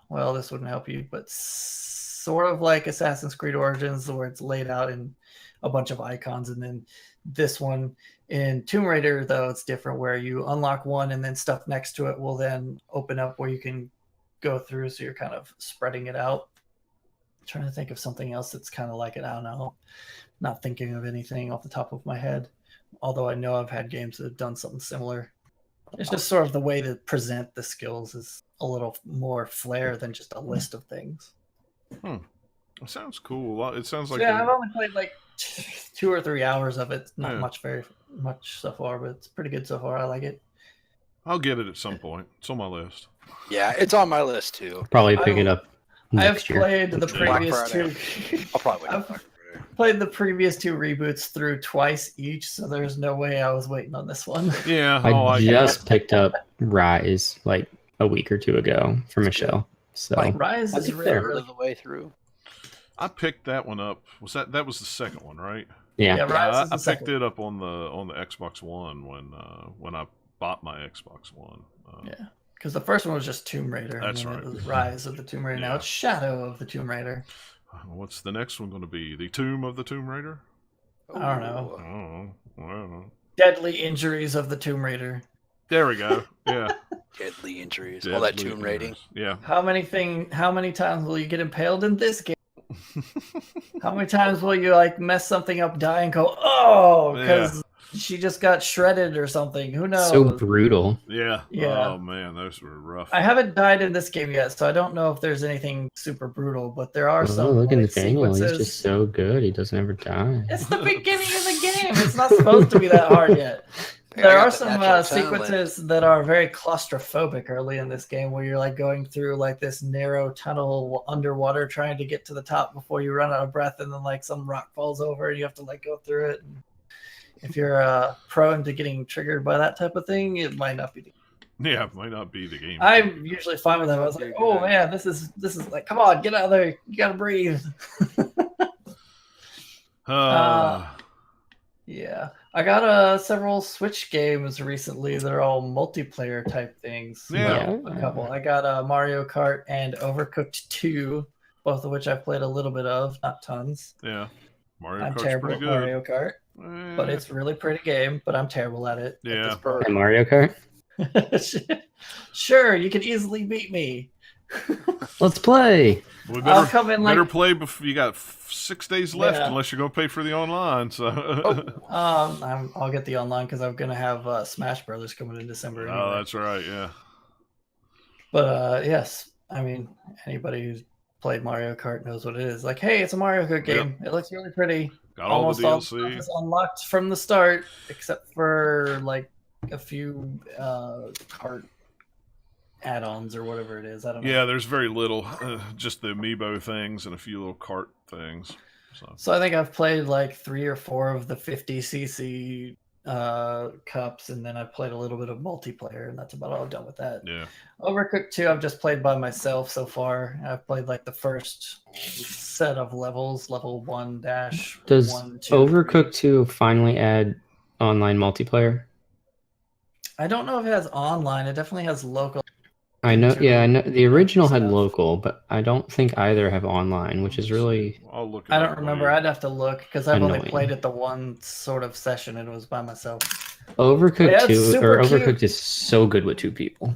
well, this wouldn't help you, but sort of like Assassin's Creed Origins, where it's laid out in a bunch of icons. And then this one in Tomb Raider, though, it's different, where you unlock one and then stuff next to it will then open up where you can go through, so you're kind of spreading it out. I'm trying to think of something else that's kind of like it. I don't know. Not thinking of anything off the top of my head, although I know I've had games that have done something similar. It's just sort of the way to present the skills is a little more flair than just a list of things. It sounds cool. It sounds like I've only played like 2 or 3 hours of it. Not very much so far, but it's pretty good so far. I like it. I'll get it at some point. It's on my list. Yeah, it's on my list too. I'll probably pick it up. I've played the previous 2. I'll probably wait. played the previous 2 reboots through twice each, so there's no way I was waiting on this one. Yeah. I get just it. picked up Rise like a week or 2 ago from Michelle. So Rise I is think really, third really of the way through. I picked that one up. That was the second one, right? yeah. Yeah, Rise is the I second picked it up on the Xbox One when I bought my Xbox One. Yeah. Because the first one was just Tomb Raider. That's and then right. It was Rise of the Tomb Raider. Now Yeah. it's Shadow of the Tomb Raider. What's the next one going to be? The Tomb of the Tomb Raider? I don't know. I don't know. Deadly Injuries of the Tomb Raider. There we go. Yeah. Deadly injuries. All that Deadly tomb rating. Yeah. How many times will you get impaled in this game? How many times will you like mess something up, die, and go, oh, because she just got shredded or something? Who knows? So brutal. Yeah. Yeah. Oh man, those were rough. I haven't died in this game yet, so I don't know if there's anything super brutal, but there are Oh, some look at like, Nathaniel. He's sequences. just so good. He doesn't ever die. It's the beginning of the game. It's not supposed to be that hard yet. Yeah, There I got are the some natural talent. sequences that are very claustrophobic early in this game where you're like going through like this narrow tunnel underwater trying to get to the top before you run out of breath, and then like some rock falls over and you have to like go through it. And if you're prone to getting triggered by that type of thing, it might not be. Yeah, it might not be the game. I'm usually fine with that. I was like, oh man, this is like, come on, get out of there. You gotta breathe. Yeah, I got several Switch games recently that are all multiplayer type things. Yeah. A couple. I got Mario Kart and Overcooked 2, both of which I've played a little bit of, not tons. Yeah. Mario I'm Kart's terrible pretty at good. Mario Kart, but it's a really pretty game. But I'm terrible at it. Yeah. And Mario Kart? Sure, you can easily beat me. Let's play. We I'll better, come in like better play before you got 6 days left, Yeah. unless you're going to pay for the online. So. I'll get the online because I'm gonna have Smash Brothers coming in December. Oh, Anyway. that's right. Yeah. But yes, I mean anybody who's played Mario Kart knows what it is. Like, hey, it's a Mario Kart game. It looks really pretty. Got all Almost the all DLC. stuff is unlocked from the start, except for like a few kart add-ons or whatever it is. I don't know. Yeah, there's very little. Just the amiibo things and a few little cart things. So I think I've played like 3 or 4 of the 50cc cups, and then I've played a little bit of multiplayer, and that's about all I've done with that. Yeah. Overcooked 2, I've just played by myself so far. I've played like the first set of levels, level 1 dash. Does 1, 2, Overcooked 2 finally add online multiplayer? I don't know if it has online. It definitely has local. I know, yeah, I know. The original had Stuff. local, but I don't think either have online, which is really. I'll look. I don't remember. I'd have to look because I've only Annoying. played it the one sort of session, and it was by myself. Overcooked Yeah, it's 2 super or cute. Overcooked is so good with 2 people.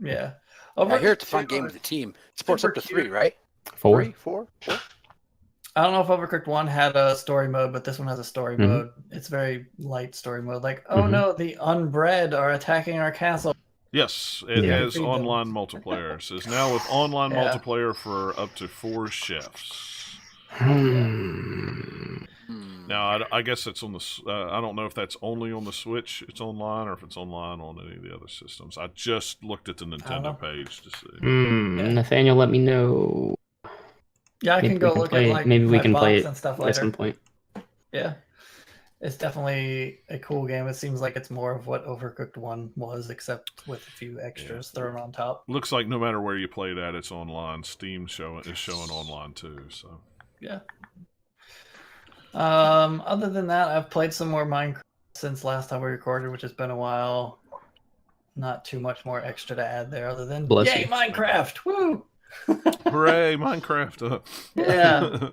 Yeah. I hear it's a fun Overcooked game 2, with the team. It supports super up to cute. 3, right? 4? 3, 4? I don't know if Overcooked 1 had a story mode, but this one has a story Mhm. mode. It's very light story mode. Like, oh Mhm. no, the unbred are attacking our castle. Yes, it Yeah. has online multiplayer. It says now with online Yeah. multiplayer for up to 4 chefs. Hmm. Now, I guess it's on the. I don't know if that's only on the Switch. It's online, or if it's online on any of the other systems. I just looked at the know. Nintendo page to see. Yeah. Nathaniel, let me know. Yeah, I Maybe can we go can look play at it. like Maybe we my can play box it and stuff At some later. point. Yeah. It's definitely a cool game. It seems like it's more of what Overcooked 1 was, except with a few extras thrown on top. Looks like no matter where you play that, it's online. Steam is showing online too. So Yeah. Other than that, I've played some more Minecraft since last time we recorded, which has been a while. Not too much more extra to add there, other than Bless yay, you. Minecraft! Woo! hooray, Minecraft! Yeah.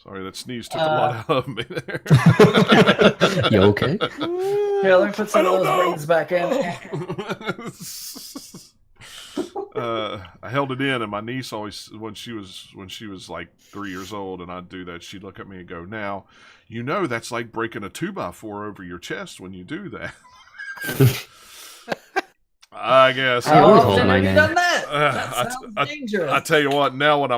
Sorry, that sneeze took a lot out of me there. You okay? Here, let me put some I of don't those know. rings back in. I held it in, and my niece always, when she was like 3 years old, and I'd do that, she'd look at me and go, "Now, you know that's like breaking a 2x4 over your chest when you do that." I guess. I always hold often mine have you in. done that? That I- sounds I- dangerous. I tell you what, now that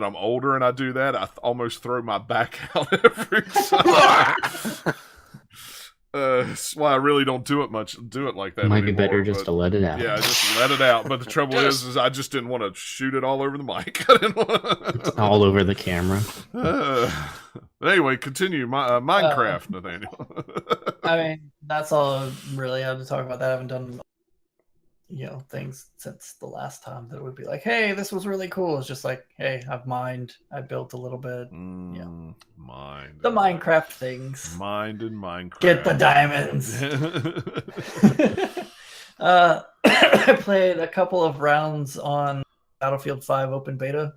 I'm older and I do that, I almost throw my back out every time. That's why I really don't do it like that. Might be anymore, better just but- to let it out. Yeah, just let it out. But the trouble is I just didn't want to shoot it all over the mic. I didn't want All over the camera. But anyway, continue. Minecraft, Nathaniel. I mean, that's all I really have to talk about. That I haven't done, things since the last time that would be like, hey, this was really cool. It's just like, hey, I've mined, I built a little bit. Mind. The Minecraft things. Mind and Minecraft. Get the diamonds. I played a couple of rounds on Battlefield 5 open beta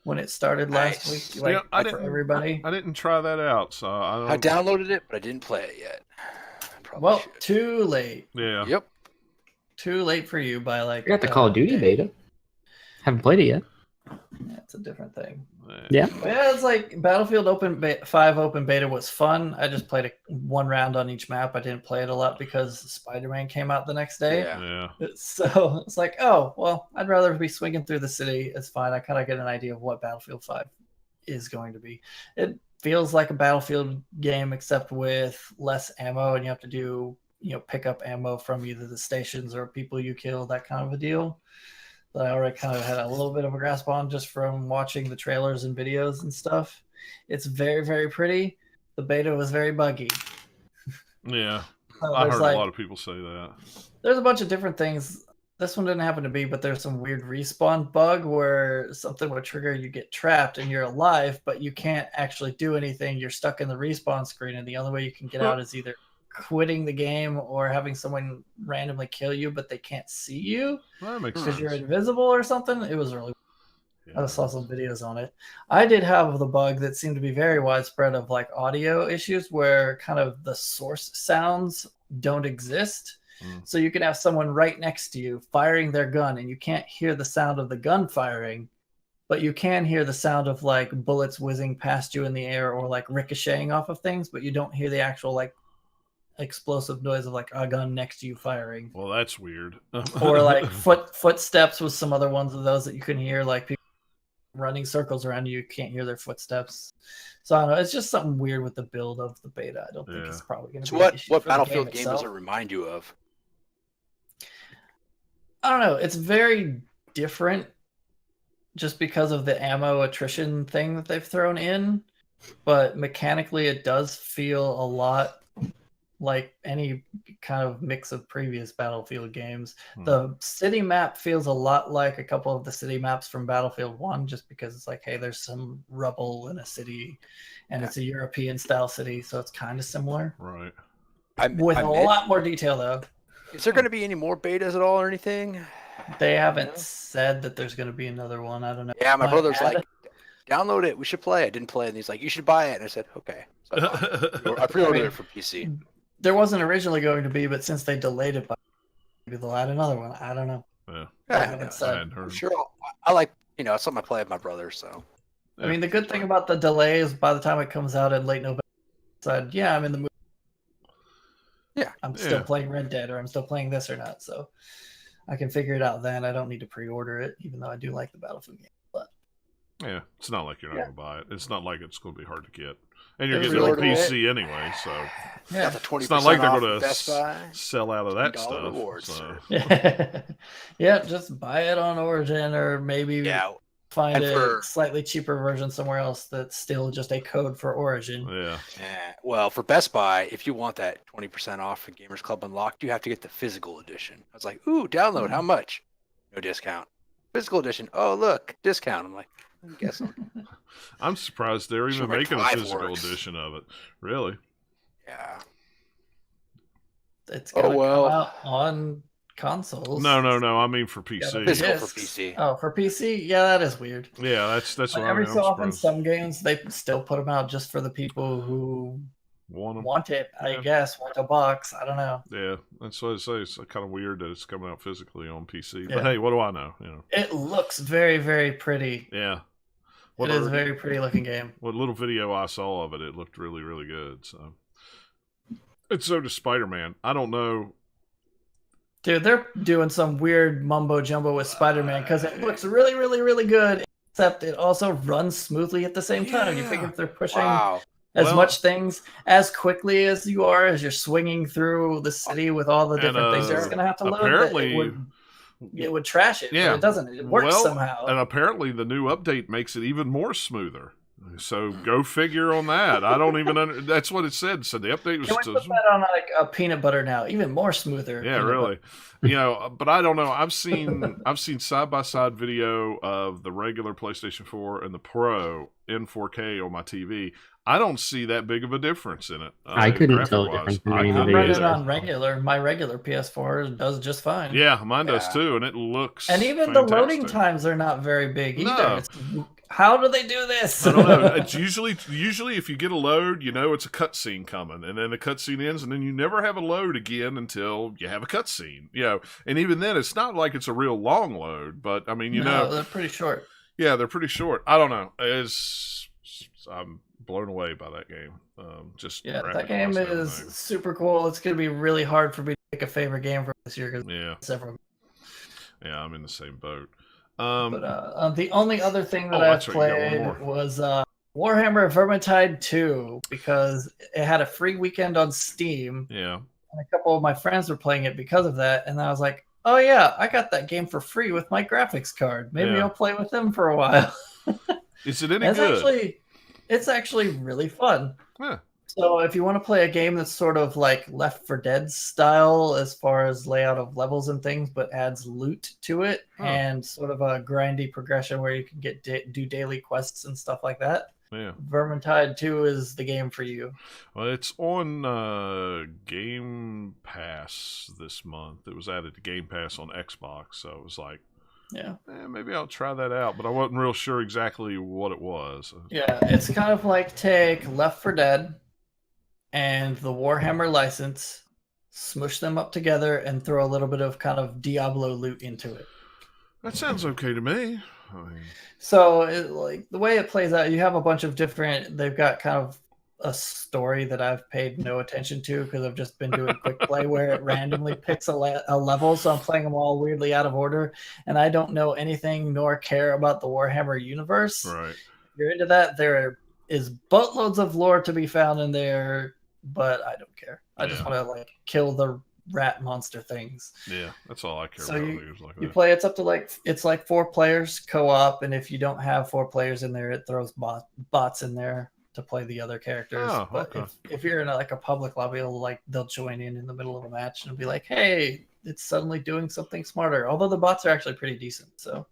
when it started last week, for everybody. I didn't try that out, so I downloaded it, but I didn't play it yet. Well, too late. Yeah. Yep. Too late for you by like. I got the Call of Duty beta. Haven't played it yet. That's a different thing. Yeah. Yeah, it's like Battlefield 5 open beta was fun. I just played one round on each map. I didn't play it a lot because Spider-Man came out the next day. Yeah. So it's like, oh, well, I'd rather be swinging through the city. It's fine. I kind of get an idea of what Battlefield 5 is going to be. It feels like a Battlefield game, except with less ammo, and you have to do, pick up ammo from either the stations or people you kill, that kind of a deal. That I already kind of had a little bit of a grasp on just from watching the trailers and videos and stuff. It's very, very pretty. The beta was very buggy. Yeah. So I heard a lot of people say that. There's a bunch of different things. This one didn't happen to be, but there's some weird respawn bug where something would trigger, you get trapped and you're alive, but you can't actually do anything. You're stuck in the respawn screen, and the only way you can get out is either quitting the game or having someone randomly kill you, but they can't see you because you're invisible or something. It was really I saw some videos on it. I did have the bug that seemed to be very widespread of like audio issues where kind of the source sounds don't exist. So you can have someone right next to you firing their gun and you can't hear the sound of the gun firing, but you can hear the sound of like bullets whizzing past you in the air or like ricocheting off of things, but you don't hear the actual like explosive noise of like a gun next to you firing. Well, that's weird. Or like footsteps was some other ones of those that you couldn't hear, like people running circles around you can't hear their footsteps. So I don't know, it's just something weird with the build of the beta. I don't think it's probably going to be an issue. What Battlefield game does it remind you of? I don't know, it's very different just because of the ammo attrition thing that they've thrown in, but mechanically it does feel a lot like any kind of mix of previous Battlefield games. The city map feels a lot like a couple of the city maps from Battlefield 1, just because it's like, hey, there's some rubble in a city, and it's a European-style city, so it's kind of similar. Right. With a lot more detail, though. Is there going to be any more betas at all or anything? They haven't said that there's going to be another one. I don't know. Yeah, my brother's like, download it. We should play it. I didn't play it. And he's like, you should buy it. And I said, okay. So I pre-ordered it for PC. There wasn't originally going to be, but since they delayed it, maybe they'll add another one. I don't know. I'm sure. I like, it's something I play with my brother. So, I mean, the good thing about the delay is by the time it comes out in late November, I'm in the mood. Yeah, I'm still playing Red Dead, or I'm still playing this or not. So I can figure it out then. I don't need to pre-order it, even though I do like the Battlefield game. But yeah, it's not like you're not going to buy it. It's not like it's going to be hard to get. And you're getting it on PC anyway, so it's not like they're going to sell out of that stuff. So. Yeah, just buy it on Origin, or maybe find a slightly cheaper version somewhere else that's still just a code for Origin. Yeah. Well, for Best Buy, if you want that 20% off for Gamers Club Unlocked, you have to get the physical edition. I was like, ooh, download, how much? No discount. Physical edition, oh, look, discount. I'm like, I'm guessing. I'm surprised they're even making a physical edition of it. Really? Yeah. It's going to come out on consoles. No. I mean for PC. Physical for PC. Oh, for PC? Yeah, that is weird. Yeah, that's what I mean. Every so often, some games, they still put them out just for the people who want it, I guess. Want a box. I don't know. Yeah, that's what I say. It's kind of weird that it's coming out physically on PC. But hey, what do I know? It looks very, very pretty. Yeah. It is a very pretty looking game. What little video I saw of it, it looked really, really good. So, and so does Spider-Man. I don't know. Dude, they're doing some weird mumbo jumbo with Spider-Man because it looks really, really, really good. Except it also runs smoothly at the same time. You figure if they're pushing as much things as quickly as you are as you're swinging through the city with all the different things, it's going to have to load. Apparently, it would trash it. Yeah, but it doesn't. It works somehow. And apparently, the new update makes it even more smoother. So go figure on that. I don't even that's what it said. So the update was Can we put that on like a peanut butter now? Even more smoother. yeah, peanut really. butter. But I don't know. I've seen side by side video of the regular PlayStation 4 and the Pro in 4K on my TV. I don't see that big of a difference in it. I couldn't tell the graphic-wise. difference in I any of the I'm couldn't running videos. it either. on regular. My regular PS4 does just fine. Yeah, mine does Yeah. too, and it looks And even the loading fantastic. times are not very big either. No. It's, how do they do this? I don't know. It's usually if you get a load, you know it's a cutscene coming, and then the cutscene ends, and then you never have a load again until you have a cutscene. And even then, it's not like it's a real long load. But I mean, No, they're pretty short. yeah, they're pretty short. I don't know. I'm blown away by that game. Just Yeah, that graphic-wise game and is everything. super cool. It's going to be really hard for me to pick a favorite game for this year because Yeah, several. yeah, I'm in the same boat. But the only other thing that Oh, I that's right, you got one played was Warhammer Vermintide 2 because it had a free weekend on Steam, Yeah, and a couple of my friends were playing it because of that. And I was like, "Oh yeah, I got that game for free with my graphics card. Maybe Yeah. I'll play with them for a while." is it any It's good? actually really fun. Yeah. So if you want to play a game that's sort of like Left 4 Dead style as far as layout of levels and things, but adds loot to it Huh. and sort of a grindy progression where you can get do daily quests and stuff like that, Yeah. Vermintide 2 is the game for you. Well, it's on Game Pass this month. It was added to Game Pass on Xbox, so it was like, Yeah. maybe I'll try that out. But I wasn't real sure exactly what it was. Yeah, it's kind of like take Left 4 Dead and the Warhammer license, smush them up together, and throw a little bit of kind of Diablo loot into it. That sounds okay to me. I mean, So, like the way it plays out, you have a bunch of different. They've got kind of a story that I've paid no attention to because I've just been doing quick play where it randomly picks a level. So I'm playing them all weirdly out of order, and I don't know anything nor care about the Warhammer universe. right. If you're into that, there is boatloads of lore to be found in there, but I don't care. I just Yeah. want to like kill the rat monster things. Yeah, that's all I care So about. Games like You that. play it's up to like 4 players co-op, and if you don't have 4 players in there, it throws bots in there to play the other characters. Oh, But okay. if you're in like a public lobby, they'll join in the middle of a match and be like, "Hey, it's suddenly doing something smarter." Although the bots are actually pretty decent. So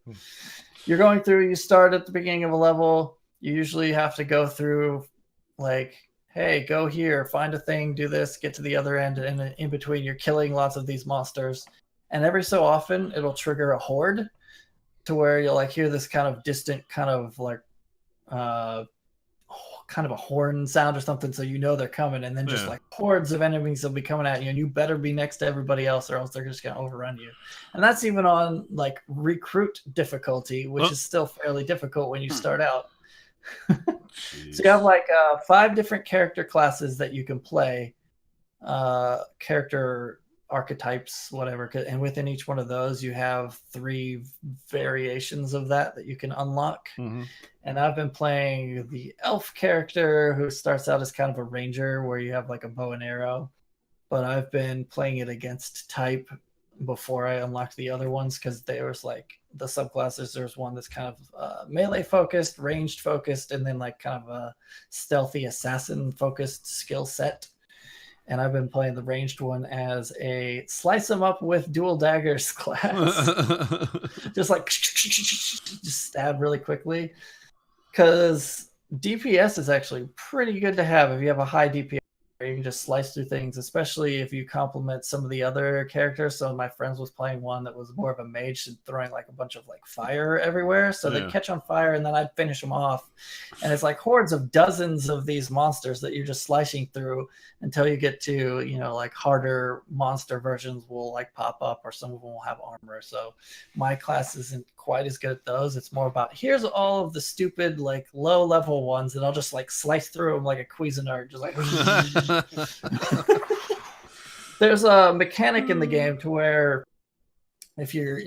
you're going through. You start at the beginning of a level. You usually have to go through like, hey, go here, find a thing, do this, get to the other end, and in between you're killing lots of these monsters. And every so often it'll trigger a horde to where you'll like hear this kind of distant kind of like kind of a horn sound or something, so you know they're coming, and then just Yeah. like hordes of enemies will be coming at you, and you better be next to everybody else or else they're just gonna overrun you. And that's even on like recruit difficulty, which Oh. is still fairly difficult when you start out. Jeez. So you have like 5 different character classes that you can play, character archetypes, whatever. And within each one of those, you have 3 variations of that you can unlock. Mhm. And I've been playing the elf character who starts out as kind of a ranger where you have like a bow and arrow. But I've been playing it against type before I unlocked the other ones because there was like the subclasses. There's one that's kind of melee focused, ranged focused, and then like kind of a stealthy assassin focused skill set. And I've been playing the ranged one as a slice them up with dual daggers class. Just like just stab really quickly. Because DPS is actually pretty good to have if you have a high DPS. You can just slice through things, especially if you complement some of the other characters. So my friends was playing one that was more of a mage, throwing like a bunch of like fire everywhere. So Yeah. they'd catch on fire, and then I'd finish them off. And it's like hordes of dozens of these monsters that you're just slicing through until you get to, like harder monster versions will like pop up, or some of them will have armor. So my class isn't quite as good at those. It's more about here's all of the stupid like low level ones, and I'll just like slice through them like a Cuisinart, just like. There's a mechanic in the game to where if you're,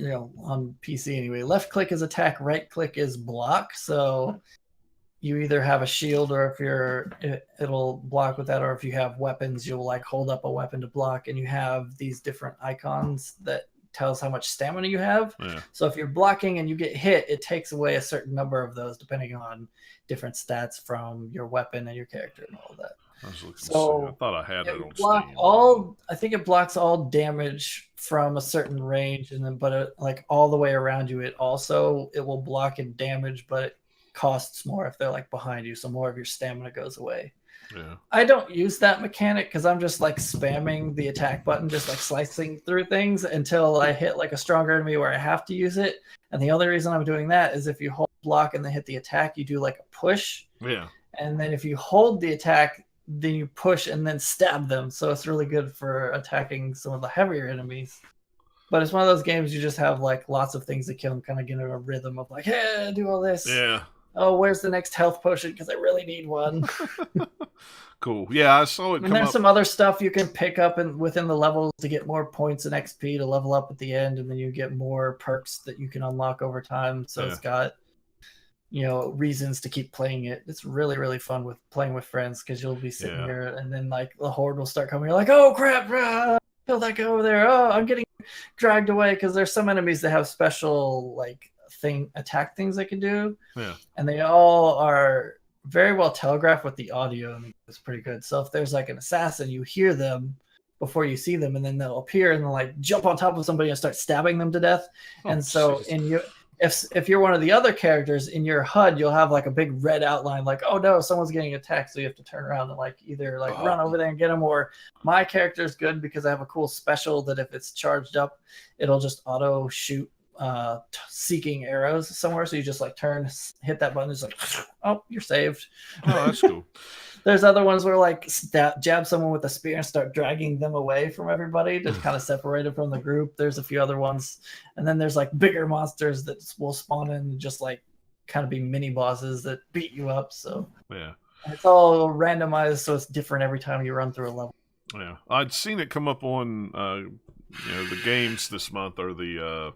on PC anyway, left click is attack, right click is block. So you either have a shield, or it'll block with that, or if you have weapons, you'll like hold up a weapon to block, and you have these different icons that tells how much stamina you have. Yeah. So if you're blocking and you get hit, it takes away a certain number of those depending on different stats from your weapon and your character and all that. I was looking So, to see. I thought I had it on block Steam. I think it blocks all damage from a certain range, and then like all the way around you. It will block and damage, but it costs more if they're like behind you, so more of your stamina goes away. Yeah. I don't use that mechanic because I'm just like spamming the attack button, just like slicing through things until I hit like a stronger enemy where I have to use it. And the only reason I'm doing that is if you hold block and then hit the attack, you do like a push. Yeah. And then if you hold the attack, then you push and then stab them. So it's really good for attacking some of the heavier enemies. But it's one of those games you just have like lots of things to kill and kind of get in a rhythm of like, hey, do all this. Yeah. Oh, where's the next health potion? Because I really need one. Cool. Yeah, I saw it And come there's up. some other stuff you can pick up within the levels to get more points and XP to level up at the end, and then you get more perks that you can unlock over time. So Yeah. it's got, reasons to keep playing it. It's really, really fun with playing with friends because you'll be sitting Yeah. here and then like the horde will start coming. You're like, oh crap, kill that guy over there. Oh, I'm getting dragged away because there's some enemies that have special like attack things they can do. Yeah. And they all are very well telegraphed with the audio, and it's pretty good. So if there's like an assassin, you hear them before you see them, and then they'll appear and they'll like jump on top of somebody and start stabbing them to death. Oh, And so jeez. if you're one of the other characters in your HUD, you'll have like a big red outline, like, oh no, someone's getting attacked, so you have to turn around and like either like run over there and get them, or my character is good because I have a cool special that if it's charged up, it'll just auto shoot seeking arrows somewhere. So you just like turn, hit that button, it's like, oh, you're saved. Oh, that's cool. There's other ones where like jab someone with a spear and start dragging them away from everybody to kind of separate it from the group. There's a few other ones, and then there's like bigger monsters that will spawn in and just like kind of be mini bosses that beat you up. So Yeah. it's all randomized, so it's different every time you run through a level. Yeah. I'd seen it come up on the games this month, or the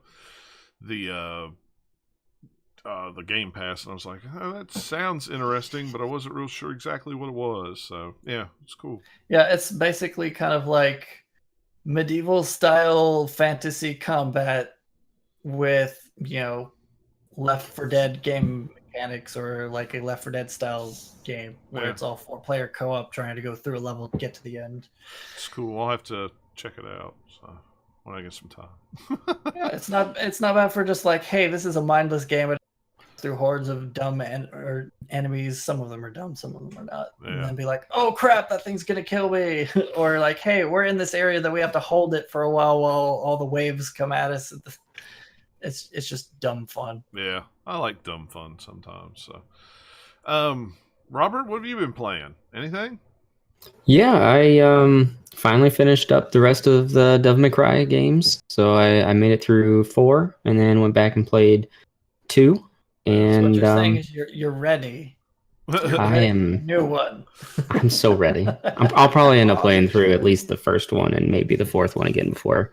Game Pass, and I was like, oh, that sounds interesting, but I wasn't real sure exactly what it was. So yeah, it's cool. Yeah, it's basically kind of like medieval style fantasy combat with, Left 4 Dead game mechanics, or like a Left 4 Dead style game where Yeah. it's all 4-player co-op trying to go through a level to get to the end. It's cool. I'll have to check it out. So when I get some time. Yeah, it's not bad for just like, hey, this is a mindless game through hordes of dumb or enemies. Some of them are dumb, some of them are not. Yeah. And then be like, oh crap, that thing's gonna kill me. Or like, hey, we're in this area that we have to hold it for a while all the waves come at us. It's just dumb fun. Yeah, I like dumb fun sometimes. So, Robert, what have you been playing? Anything? Yeah, I finally finished up the rest of the Devil May Cry games. So I made it through 4, and then went back and played 2. So And what you're saying is you're ready. I am. New one. I'm so ready. I'll probably end up playing through at least the first one and maybe the fourth one again before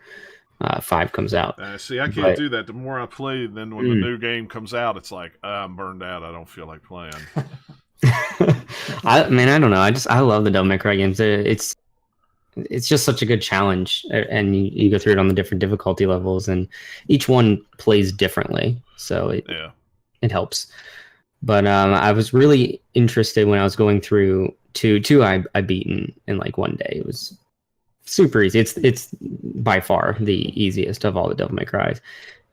5 comes out. See, I can't But- do that. The more I play, then when the new game comes out, it's like I'm burned out. I don't feel like playing. I don't know. I love the Devil May Cry games. It's just such a good challenge, and you go through it on the different difficulty levels, and each one plays differently, so it helps. But I was really interested when I was going through 2. I beat in like one day. It was super easy. It's by far the easiest of all the Devil May Cries.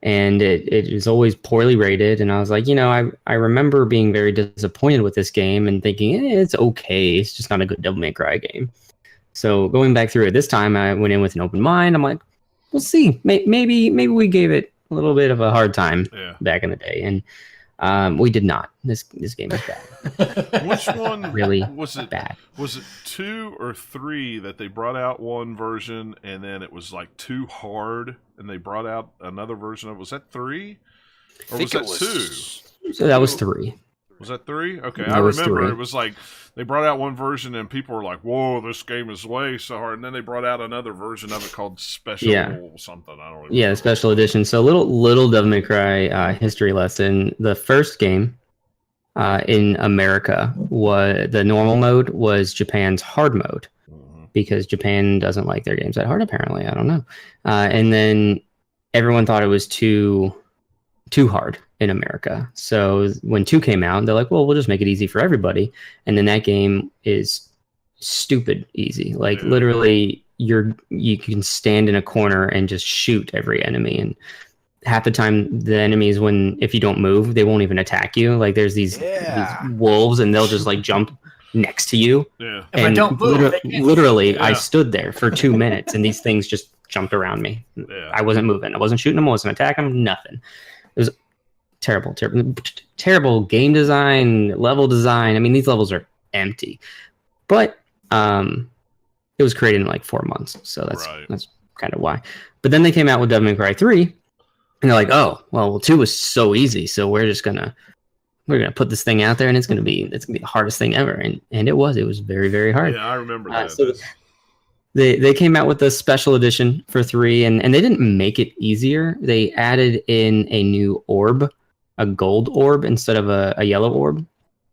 And it is always poorly rated. And I was like, I remember being very disappointed with this game and thinking, it's okay. It's just not a good Devil May Cry game. So going back through it this time, I went in with an open mind. I'm like, we'll see. Maybe we gave it a little bit of a hard time back in the day. And we did not. This game is bad. Which one Really was it? bad. Was it 2 or 3 that they brought out one version and then it was like too hard and they brought out another version of it? Was that 3? Or was that 2? So that was 3. Was that 3? Okay, That I was remember 3. it was like they brought out one version and people were like, "Whoa, this game is way so hard." And then they brought out another version of it called Special something. I don't know. Yeah, special edition. So little Devil May Cry history lesson. The first game in America was the normal mode was Japan's hard mode, because Japan doesn't like their games that hard. Apparently, I don't know. And then everyone thought it was too hard in America. So when 2 came out, they're like, well, we'll just make it easy for everybody. And then that game is stupid easy. Like literally you can stand in a corner and just shoot every enemy. And half the time the enemies, if you don't move, they won't even attack you. Like there's these wolves and they'll just like jump next to you. Yeah. If I don't move, literally I stood there for 2 minutes and these things just jumped around me. Yeah. I wasn't moving. I wasn't shooting them. I wasn't attacking them. Nothing. It was terrible game design, level design. I mean, these levels are empty, but it was created in like 4 months, so that's kind of why. But then they came out with Devil May Cry 3, and they're like, oh, well, 2 was so easy, so we're gonna put this thing out there, and it's gonna be the hardest thing ever, and it was very, very hard. Yeah, I remember that. So they came out with a special edition for 3, and they didn't make it easier. They added in a new orb, a gold orb instead of a yellow orb,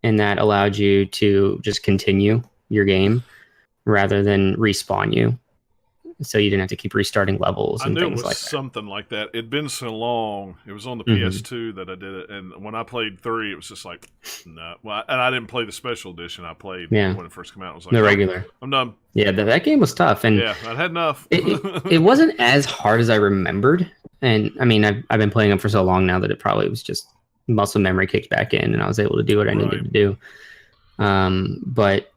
and that allowed you to just continue your game rather than respawn you. So you didn't have to keep restarting levels and things like that. I knew it was something like that. It'd been so long. It was on the PS2 that I did it, and when I played 3, it was just like, no. Well, and I didn't play the special edition. I played when it first came out. It was like, the regular. I'm done. Yeah, that game was tough, and yeah, I had enough. it wasn't as hard as I remembered. And I mean, I've been playing it for so long now that it probably was just muscle memory kicked back in, and I was able to do what I needed to do. But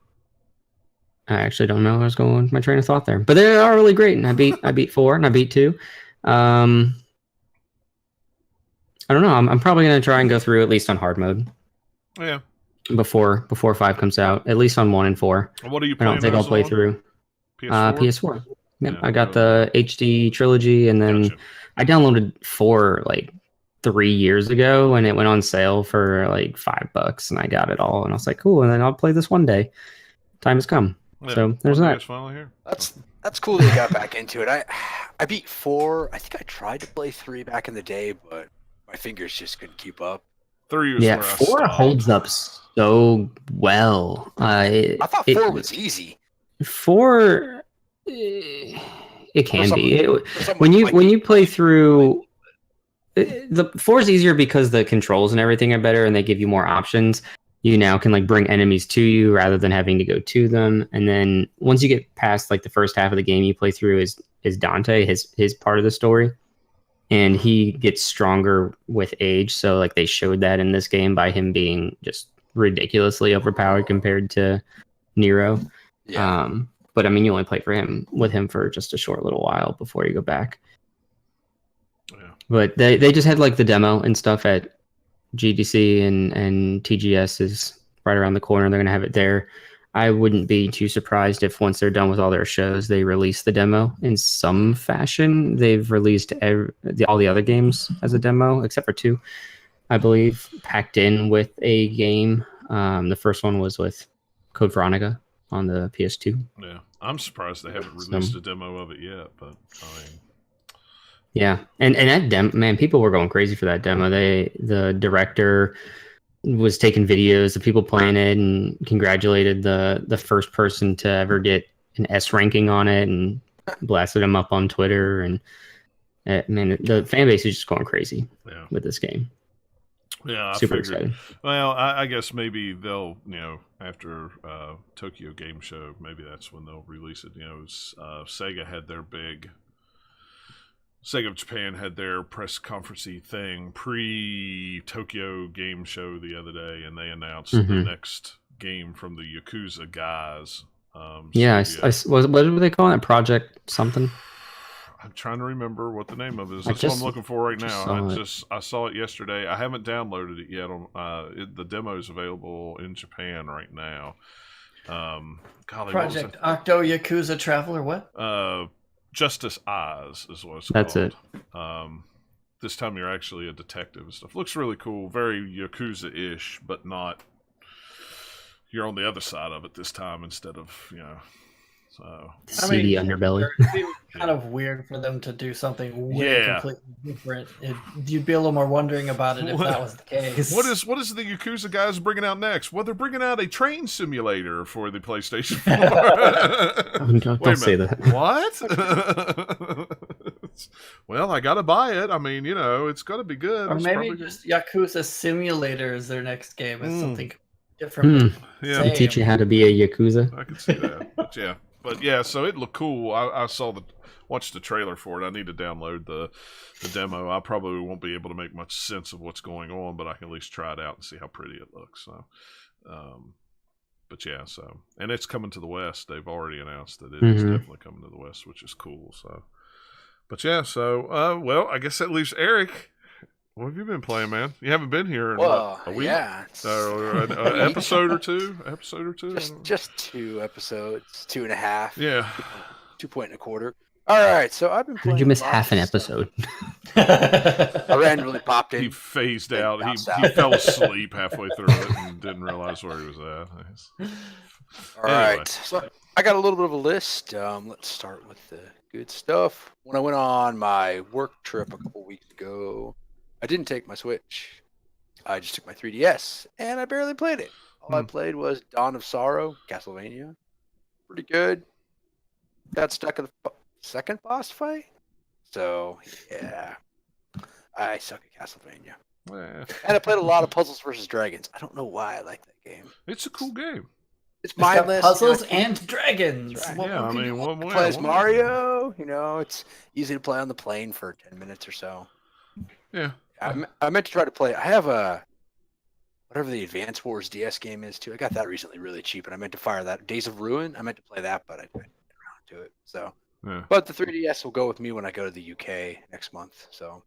I actually don't know where I was going with my train of thought there. But they are really great, and I beat 4 and I beat 2. I don't know. I'm probably gonna try and go through at least on hard mode. Yeah. Before 5 comes out, at least on 1 and 4. What are you I playing? don't think I'll play through. PS4. PS4. Yep, Yeah, I got the HD trilogy, and then I downloaded 4 like 3 years ago when it went on sale for like $5, and I got it all, and I was like, cool. And then I'll play this one day. Time has come. Yeah, so there's that. Finally here. That's cool that you got back into it. I beat 4. I think I tried to play 3 back in the day, but my fingers just couldn't keep up. 3 was Yeah, where I 4 stopped. holds up so well. I thought 4 was easy. 4, it can be. When Like, you play through, the 4 is easier because the controls and everything are better, and they give you more options. You now can like bring enemies to you rather than having to go to them. And then once you get past like the first half of the game, you play through is Dante, his part of the story, and he gets stronger with age. So like they showed that in this game by him being just ridiculously overpowered compared to Nero. yeah. But I mean, you only play with him for just a short little while before you go back. Yeah. But they just had like the demo and stuff at GDC, and TGS is right around the corner. They're going to have it there. I wouldn't be too surprised if once they're done with all their shows, they release the demo in some fashion. They've released all the other games as a demo, except for 2, I believe, packed in with a game. The first one was with Code Veronica on the PS2. Yeah, I'm surprised they haven't released a demo of it yet, but I mean... Yeah, and that demo, man, people were going crazy for that demo. The director was taking videos of people playing it and congratulated the first person to ever get an S ranking on it and blasted him up on Twitter. And man, the fan base is just going crazy with this game. Yeah, Super excited. Well, I guess maybe they'll, after Tokyo Game Show, maybe that's when they'll release it. Sega had their big... Sega of Japan had their press conferencey thing pre-Tokyo Game Show the other day, and they announced the next game from the Yakuza guys. Yeah, what were they calling it? Project something? I'm trying to remember what the name of it is. That's what I'm looking for right now. I saw it yesterday. I haven't downloaded it yet. The demo is available in Japan right now. Project Octo Yakuza Traveler, what? Justice Oz is what it's That's called. It. This time you're actually a detective and stuff. Looks really cool. Very Yakuza-ish, but not... You're on the other side of it this time instead of, So, seedy underbelly. It'd be kind of weird for them to do something completely different. You'd be a little more wondering about it if that was the case. What is the Yakuza guys bringing out next? Well, they're bringing out a train simulator for the PlayStation 4. Don't say that. What? Well, I got to buy it. I mean, it's got to be good. Or It's maybe probably just Yakuza Simulator is their next game. It's something Hmm. different. Yeah. They teach you how to be a Yakuza. I could see that. But yeah, so it looked cool. I watched the trailer for it. I need to download the demo. I probably won't be able to make much sense of what's going on, but I can at least try it out and see how pretty it looks. So, but yeah, and it's coming to the West. They've already announced that it is definitely coming to the West, which is cool. So, but yeah, well, I guess that leaves Eric. What have you been playing, man? You haven't been here in a week? Yeah. An episode or two? Just 2 episodes, 2.5. Yeah. 2.25. All right, so I've been How playing. did you miss a lot half of an stuff. episode? I randomly popped in. He phased out. bounced He out. fell asleep halfway through it and didn't realize where he was at. All right, so I got a little bit of a list. Let's start with the good stuff. When I went on my work trip a couple weeks ago, I didn't take my Switch. I just took my 3DS, and I barely played it. All I played was Dawn of Sorrow, Castlevania. Pretty good. Got stuck at the second boss fight. So, yeah. I suck at Castlevania. And I played a lot of Puzzles vs. Dragons. I don't know why I like that game. It's a cool game. It's It's got mindless. puzzles and dragons. That's right. What Yeah, more I can you mean, want? Play as Mario. It's easy to play on the plane for 10 minutes or so. Yeah. I meant to try to play. I have a whatever the Advance Wars DS game is too. I got that recently, really cheap, and I meant to fire that. Days of Ruin. I meant to play that, but I didn't get around to it. So, Yeah. but the 3DS will go with me when I go to the UK next month. So,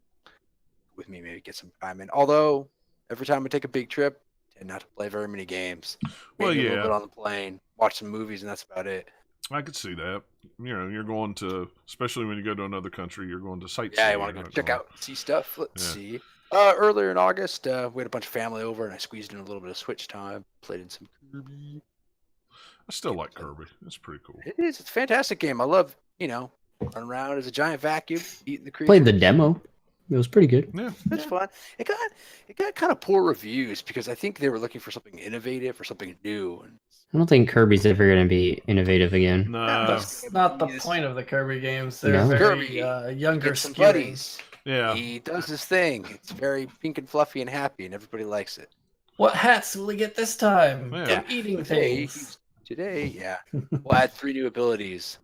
with me, maybe get some time in. Although every time I take a big trip, I tend not to play very many games. Well, Maybe a yeah. little bit on the plane, watch some movies, and that's about it. I could see that. You're going to, especially when you go to another country, you're going to sightsee. Yeah, I want to You're go not check going- out, see stuff. Let's Yeah. see. Earlier in August, we had a bunch of family over, and I squeezed in a little bit of Switch time. Played in some Kirby. I still like Kirby. It's pretty cool. It is. It's a fantastic game. I love, running around as a giant vacuum, eating the creatures. Played the demo. It was pretty good. Yeah. It's fun. It got kind of poor reviews because I think they were looking for something innovative or something new. And I don't think Kirby's ever going to be innovative again. Nah. That's not the point of the Kirby games. They're No. very Kirby, younger get some skewing. buddies. Yeah. He does his thing. It's very pink and fluffy and happy, and everybody likes it. What hats will we get this time? Yeah. I'm eating Today, things. yeah. We'll add 3 new abilities.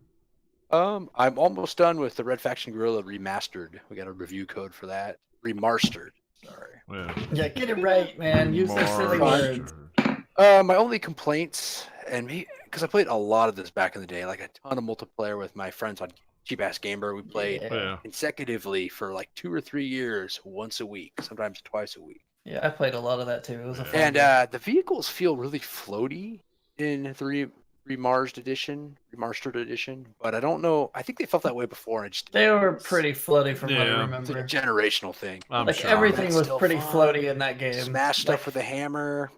I'm almost done with the Red Faction Gorilla Remastered. We got a review code for that. Remastered. Sorry. Yeah. Yeah, get it right, man. Use those silly words. My only complaints, and because I played a lot of this back in the day, like a ton of multiplayer with my friends on Cheap Ass Gamer. We played Yeah. consecutively for like 2 or 3 years, once a week, sometimes twice a week. Yeah, I played a lot of that too. It was a fun And game. the vehicles feel really floaty in the remastered edition, but I don't know. I think they felt that way before. And They were pretty floaty from what I Yeah. It's a remember. generational thing. I'm Like sure. everything It's was still pretty fun. floaty in that game. Smash Like, stuff with a hammer.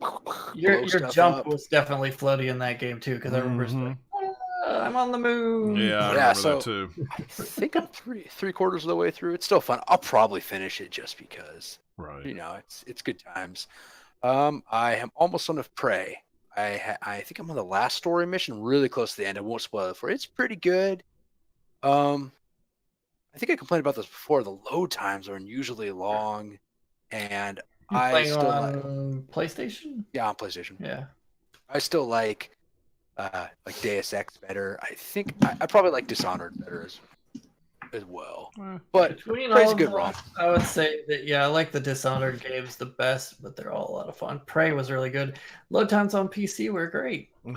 your blow stuff jump up. was definitely floaty in that game too, because I remember it's like, I'm on the moon. Yeah, I Yeah, remember so- that too. I think I'm three quarters of the way through. It's still fun. I'll probably finish it just because Right. it's good times. I am almost done with Prey. I think I'm on the last story mission, really close to the end. I won't spoil it for you. It's pretty good. I think I complained about this before. The load times are unusually long, and You I playing still on PlayStation? on PlayStation. Yeah. I still like Deus Ex better. I think I probably like Dishonored better as well. But Between Prey's all a good of ROM. them, I would say that I like the Dishonored games the best, but they're all a lot of fun. Prey was really good. Load times on PC were great. I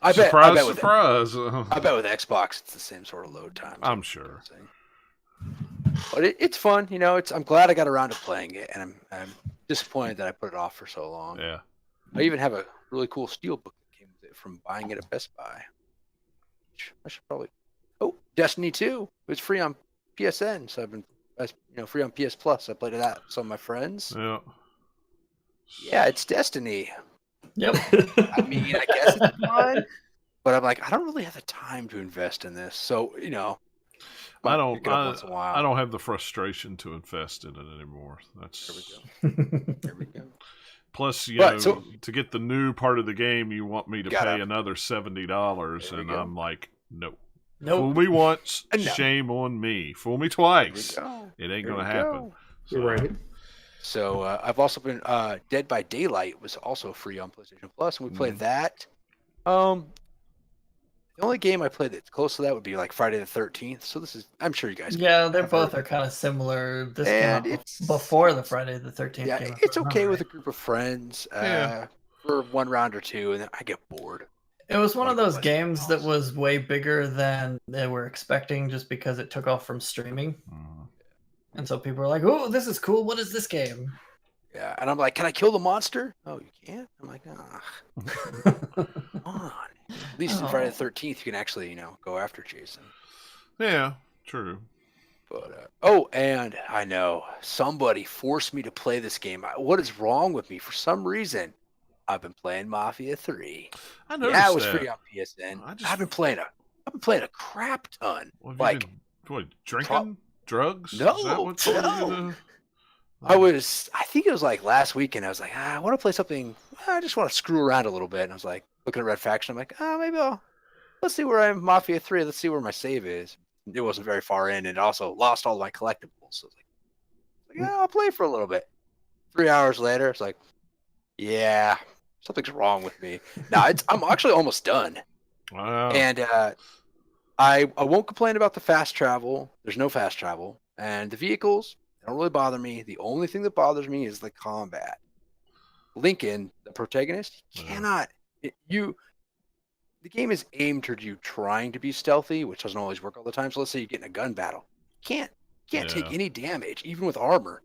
bet surprise, with surprise. I bet with Xbox it's the same sort of load time. I'm sure. But it's fun, I'm glad I got around to playing it, and I'm disappointed that I put it off for so long. Yeah. I even have a really cool steelbook that came with it from buying it at Best Buy. Which I should probably. Oh, Destiny 2. It was free on PSN, so I've been free on PS Plus. I played that with some of my friends. Yeah. Yeah, it's Destiny. Yep. I mean, I guess it's fun, but I'm like, I don't really have the time to invest in this. So, I don't. pick it up once in a while. I don't have the frustration to invest in it anymore. That's There we go. plus, Right, so- to get the new part of the game, you want me to Gotta- pay another $70, There we and go. I'm like, no. Fool Nope. me once, No. shame on me. Fool me Here we twice, go. it ain't Here gonna we happen. go. So, You're right. So I've also been Dead by Daylight was also free on PlayStation Plus, and we played that. The only game I played that's close to that would be like Friday the 13th. So this is, I'm sure you guys. Yeah, they're I've both heard- are kind of similar. This And came out it's- before the Friday the 13th Yeah, game. if it's I okay remember with a right. group of friends Yeah. for one round or two, and then I get bored. It was one of Like those what games that else? was way bigger than they were expecting, just because it took off from streaming, mm. and so people were like, "Oh, this is cool. What is this game?" Yeah, and I'm like, can I kill the monster? Oh, you can't. I'm like, come on. At least in Friday the 13th, you can actually, go after Jason. Yeah, true. But and I know somebody forced me to play this game. What is wrong with me? For some reason, I've been playing Mafia 3. I noticed Yeah, it was that. free on PSN. I just- I've been playing a crap ton. What have like, you been, what, drinking? Drugs? Is No, that what's going no. on? I think it was like last weekend. I was like, I want to play something. I just want to screw around a little bit. And I was like, looking at Red Faction. I'm like, maybe let's see where I'm Mafia 3. Let's see where my save is. It wasn't very far in, and it also lost all my collectibles. So I was like, yeah, I'll play for a little bit. 3 hours later, it's like, yeah, something's wrong with me. Now I'm actually almost done, Wow. and I won't complain about the fast travel. There's no fast travel, and the vehicles don't really bother me. The only thing that bothers me is the combat. Lincoln, the protagonist, cannot. The game is aimed toward you trying to be stealthy, which doesn't always work all the time. So let's say you get in a gun battle, can't take Yeah. any damage, even with armor.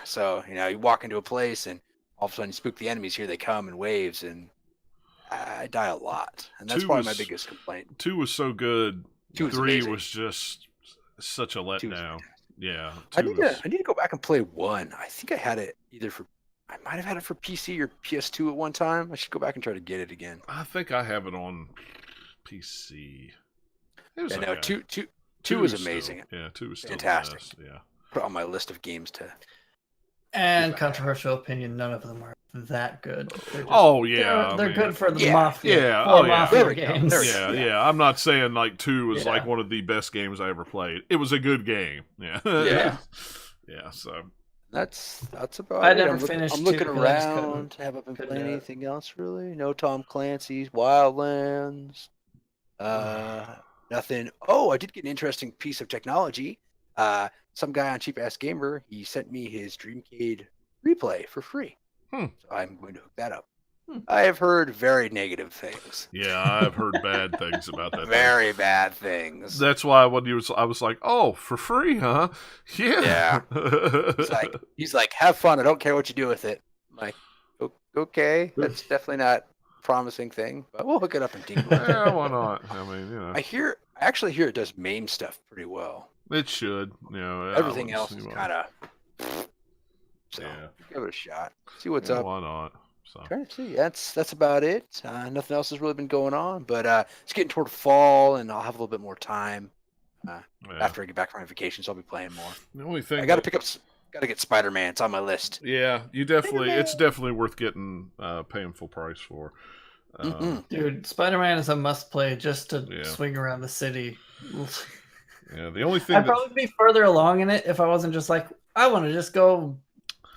So you walk into a place and all of a sudden you spook the enemies. Here they come in waves, and I die a lot, and that's Two probably my was- biggest complaint. 2 was so good. 2 was 3 amazing. was just such a 2 was letdown. fantastic. Yeah. I 2 need to go back and play 1. I think I had it I might have had it for PC or PS2 at one time. I should go back and try to get it again. I think I have it on PC. It was Yeah, okay. no, two was still- amazing. Yeah, 2 was still Fantastic. the best, Yeah. Put it on my list of games to. And controversial opinion, none of them are that good. They're just- Oh yeah, I they're mean, good for the Yeah, mafia. yeah, for oh, yeah. mafia There we go, games. there we Yeah, go. yeah. I'm not saying like 2 was Yeah. like one of the best games I ever played. It was a good game. Yeah. Yeah. Yeah. So That's about I it. never finished I'm 2 looking because I just couldn't- around. Haven't been couldn't playing do it. anything else really. No Tom Clancy's Wildlands. Nothing. Oh, I did get an interesting piece of technology. Some guy on Cheap Ass Gamer, he sent me his Dreamcade replay for free. Hmm. So I'm going to hook that up. Hmm. I have heard very negative things. yeah, I've heard bad things about that. thing. Very bad things. That's why when I was like, oh, for free, huh? Yeah. Yeah. He's like, have fun. I don't care what you do with it. I'm like, okay, that's definitely not a promising thing, but we'll hook it up and tinker with it. yeah, why not? I mean, I actually hear it does MAME stuff pretty well. it should. I Everything wouldn't else see is why- kind of. So Yeah. give it a shot. See what's Yeah, up. Why not? So Trying to see. That's about it. Nothing else has really been going on, but it's getting toward fall, and I'll have a little bit more time yeah. after I get back from my vacation. So I'll be playing more. The only thing I got to that- pick up. Got to get Spider-Man. It's on my list. Yeah, it's definitely worth getting paying full price for. Mhm. Dude, Spider-Man is a must-play just to Yeah. swing around the city. Yeah, the only thing I'd probably be further along in it if I wasn't just like, I want to just go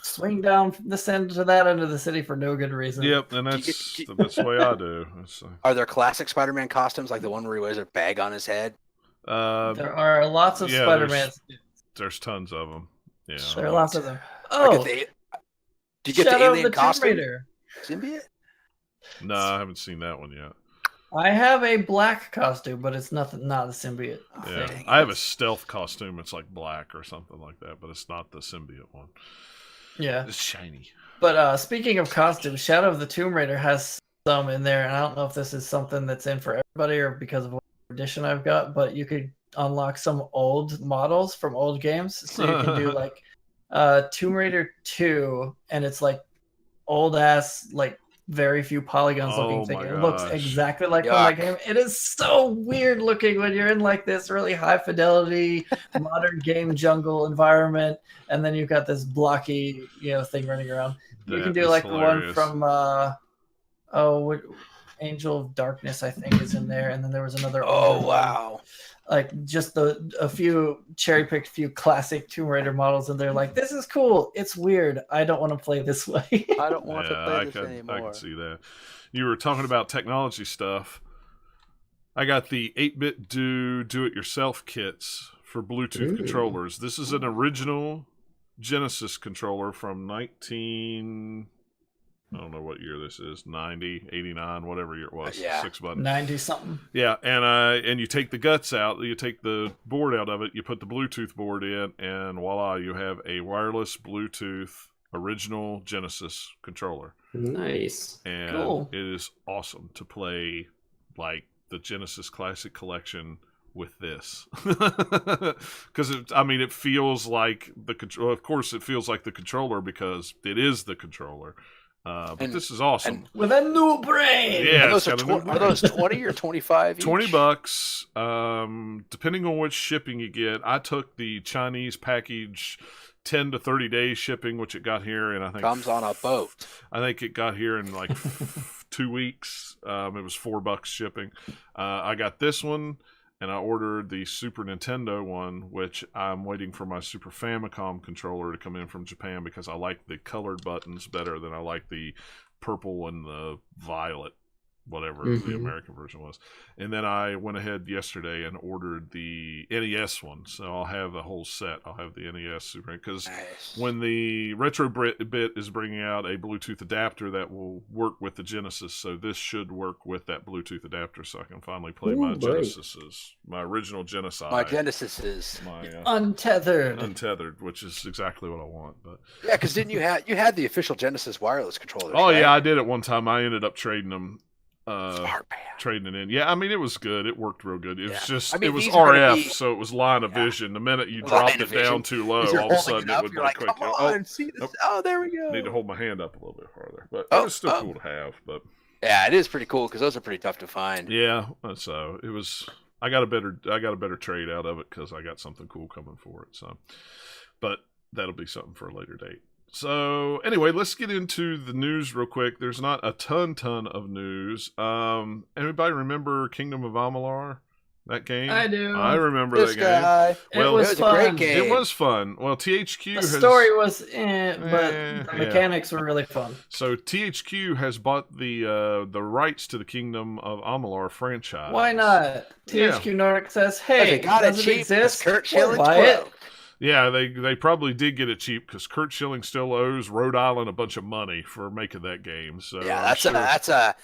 swing down from this end to that end of the city for no good reason. Yep, and that's the way I do. Are there classic Spider-Man costumes like the one where he wears a bag on his head? There are lots of yeah, Spider-Man. There's tons of them. Yeah, There are lots of them. Like Oh, did you get the Shadow of alien the Tomb costume? Raider. Symbiote? no, I haven't seen that one yet. I have a black costume, but it's not the symbiote. Oh, Yeah, dang I have it. a stealth costume. It's like black or something like that, but it's not the symbiote one. Yeah. It's shiny. But speaking of costumes, Shadow of the Tomb Raider has some in there, and I don't know if this is something that's in for everybody or because of what edition I've got, but you could unlock some old models from old games. So you can do like Tomb Raider 2, and it's like old ass, like very few polygons looking Oh thing. my It looks gosh. exactly like from that Yuck. game. It is so weird looking when you're in like this really high fidelity modern game jungle environment, and then you've got this blocky, thing running around. You can That do is like the one hilarious. from Angel of Darkness, I think, is in there, and then there was another. Oh older one. wow! Like just a few cherry-picked few classic Tomb Raider models, and they're like, "This is cool. It's weird. I don't want to play this way." I don't want to play I this anymore. I can see that. You were talking about technology stuff. I got the 8-bit do-it-yourself kits for Bluetooth controllers. This is an original Genesis controller from I don't know what year this is, 90, 89, whatever year it was. Yeah. 6-button. 90-something. Yeah, and you take the guts out, you take the board out of it, you put the Bluetooth board in, and voila, you have a wireless Bluetooth original Genesis controller. Nice. And Cool. it is awesome to play like the Genesis Classic Collection with this. Because it feels like the control. Of course, it feels like the controller because it is the controller. But this is awesome. With a new brain. Yeah, Are it's those, got a new are those 20 or 25 each? $20. Depending on which shipping you get. I took the Chinese package, 10 to 30 days shipping, which it got here, and I think Comes on a boat. I think it got here in like 2 weeks. It was $4 shipping. I got this one, and I ordered the Super Nintendo one, which I'm waiting for my Super Famicom controller to come in from Japan because I like the colored buttons better than I like the purple and the violet, whatever the American version was. And then I went ahead yesterday and ordered the NES one, so I'll have the whole set. I'll have the NES Super, because when the Retro Bit is bringing out a Bluetooth adapter that will work with the Genesis, so this should work with that Bluetooth adapter, so I can finally play my Genesises, my original Genesis. My Genesis is Untethered. which is exactly what I want. But yeah, because didn't you had the official Genesis wireless controllers? oh right? yeah, I did it one time. I ended up trading them. Smart man. Trading it in. Yeah, it was good. It worked real good. It was just, it was these are gonna RF, be- so it was line of vision. The minute you Line dropped of it down vision. too low, As you're all of a holding sudden it up, it would you're be like, quick. come on, see this? Nope. Oh, there we go. Need to hold my hand up a little bit farther, but it Oh, was still oh. cool to have. But Yeah, it is pretty cool because those are pretty tough to find. yeah, so it was. I got a better trade out of it because I got something cool coming for it. So, but that'll be something for a later date. So anyway, let's get into the news real quick. There's not a ton of news. Anybody remember Kingdom of Amalur? That game? I do. I remember This that guy. game. Well, it was a fun. great game. It was fun. Well, THQ The has... story was, but yeah. the mechanics were really fun. So THQ has bought the rights to the Kingdom of Amalur franchise. Why not? THQ Nordic says, "Hey, They got it does cheap. exist? Kurt We'll Schilling's buy it." broke. Yeah, they probably did get it cheap because Kurt Schilling still owes Rhode Island a bunch of money for making that game. So Yeah, I'm sure, that's a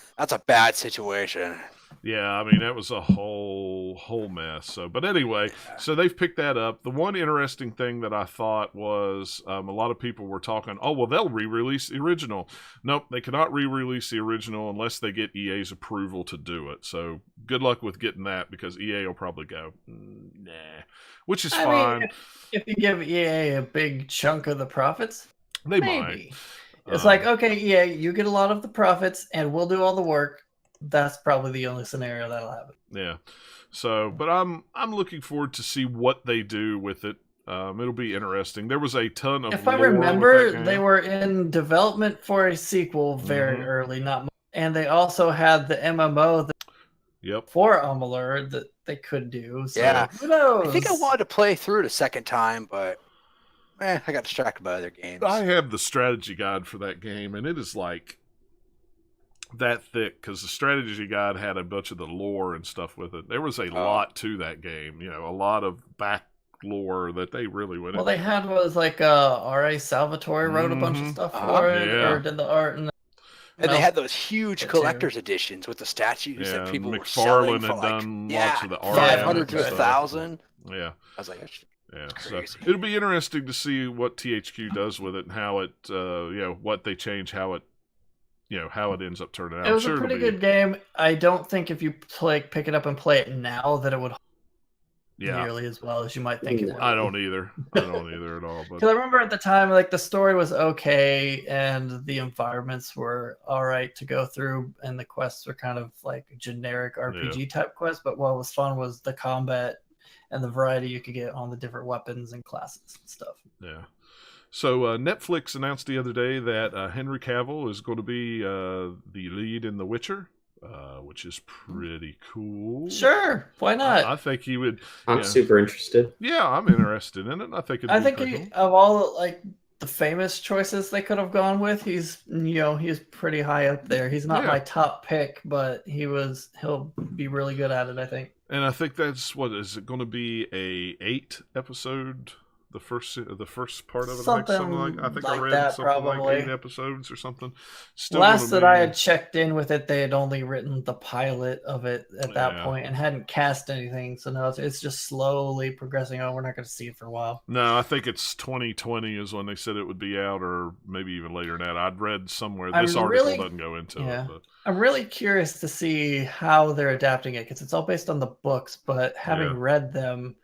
bad situation. yeah, that was a whole mess. So, but anyway, so they've picked that up. The one interesting thing that I thought was a lot of people were talking, oh well, they'll re-release the original. Nope, they cannot re-release the original unless they get EA's approval to do it. So good luck with getting that because EA will probably go, nah, which is fine. mean, if you give EA a big chunk of the profits, They maybe. might. It's like, okay, EA, you get a lot of the profits, and we'll do all the work. That's probably the only scenario that'll happen. Yeah. So, but I'm looking forward to see what they do with it. It'll be interesting. There was a ton of. If I lore with remember, that game. they were in development for a sequel very Mhm. early, not, and they also had the MMO Yep. for Amalur that they could do. So Yeah. who knows? I think I wanted to play through it a second time, but I got distracted by other games. I have the strategy guide for that game, and it is like that thick because the strategy guide had a bunch of the lore and stuff with it. There was a lot to that game. A lot of back lore that they really went Well, into. they had was like R.A. Salvatore wrote a bunch of Mhm. stuff for it, Yeah. or did the art, and And No. they had those huge That too. collector's editions with the statues Yeah, that people were selling McFarlane for had like done yeah, lots of the art. 500 to and stuff. 1,000. Yeah. I was like, that's Yeah, That's so crazy. it'll be interesting to see what THQ does with it and how it, what they change, how it ends up turning out. it was I'm sure a pretty it'll be, good game. I don't think if you pick it up and play it now that it would hold yeah. nearly as well as you might think it would. I don't either. I don't either at all. But Because I remember at the time, like the story was okay, and the environments were all right to go through, and the quests were kind of like generic RPG type quests. But what was fun was the combat and the variety you could get on the different weapons and classes and stuff. yeah. So Netflix announced the other day that Henry Cavill is going to be the lead in The Witcher. which is pretty cool. Sure, why not? I think he would. I'm super interested. Yeah, I'm interested in it. I think I think of all the famous choices they could have gone with, he's pretty high up there. He's not my top pick, but he'll be really good at it, I think. And I think that's what is it going to be a 8 episode. The first part of it, something like I think I read that, something probably. like 8 episodes or something. Last that I had checked in with it, they had only written the pilot of it at that point and hadn't cast anything. So no, it's just slowly progressing on. We're not going to see it for a while. No, I think it's 2020 is when they said it would be out, or maybe even later than that. I'd read somewhere. This article doesn't go into it. But. I'm really curious to see how they're adapting it because it's all based on the books. But having read them,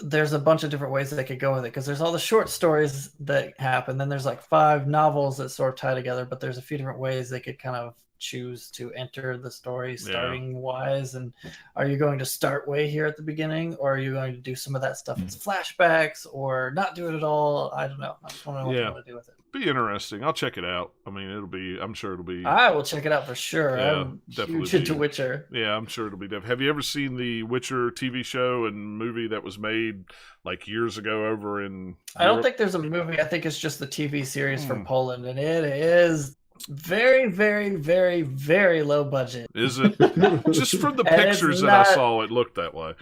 there's a bunch of different ways that they could go with it because there's all the short stories that happen, then there's like 5 novels that sort of tie together, but there's a few different ways they could kind of choose to enter the story starting wise. And are you going to start way here at the beginning, or are you going to do some of that stuff as flashbacks, or not do it at all? I don't know. I just want to know what you want to do with it. Be interesting. I'll check it out. I mean, I'm sure it'll be. I will check it out for sure. Yeah, I'm huge into Witcher. Yeah, I'm sure it'll be. Have you ever seen the Witcher TV show and movie that was made like years ago over in? I don't think there's a movie. I think it's just the TV series from Poland, and it is very, very, very, very low budget. Is it? Just from the pictures that I saw, it looked that way.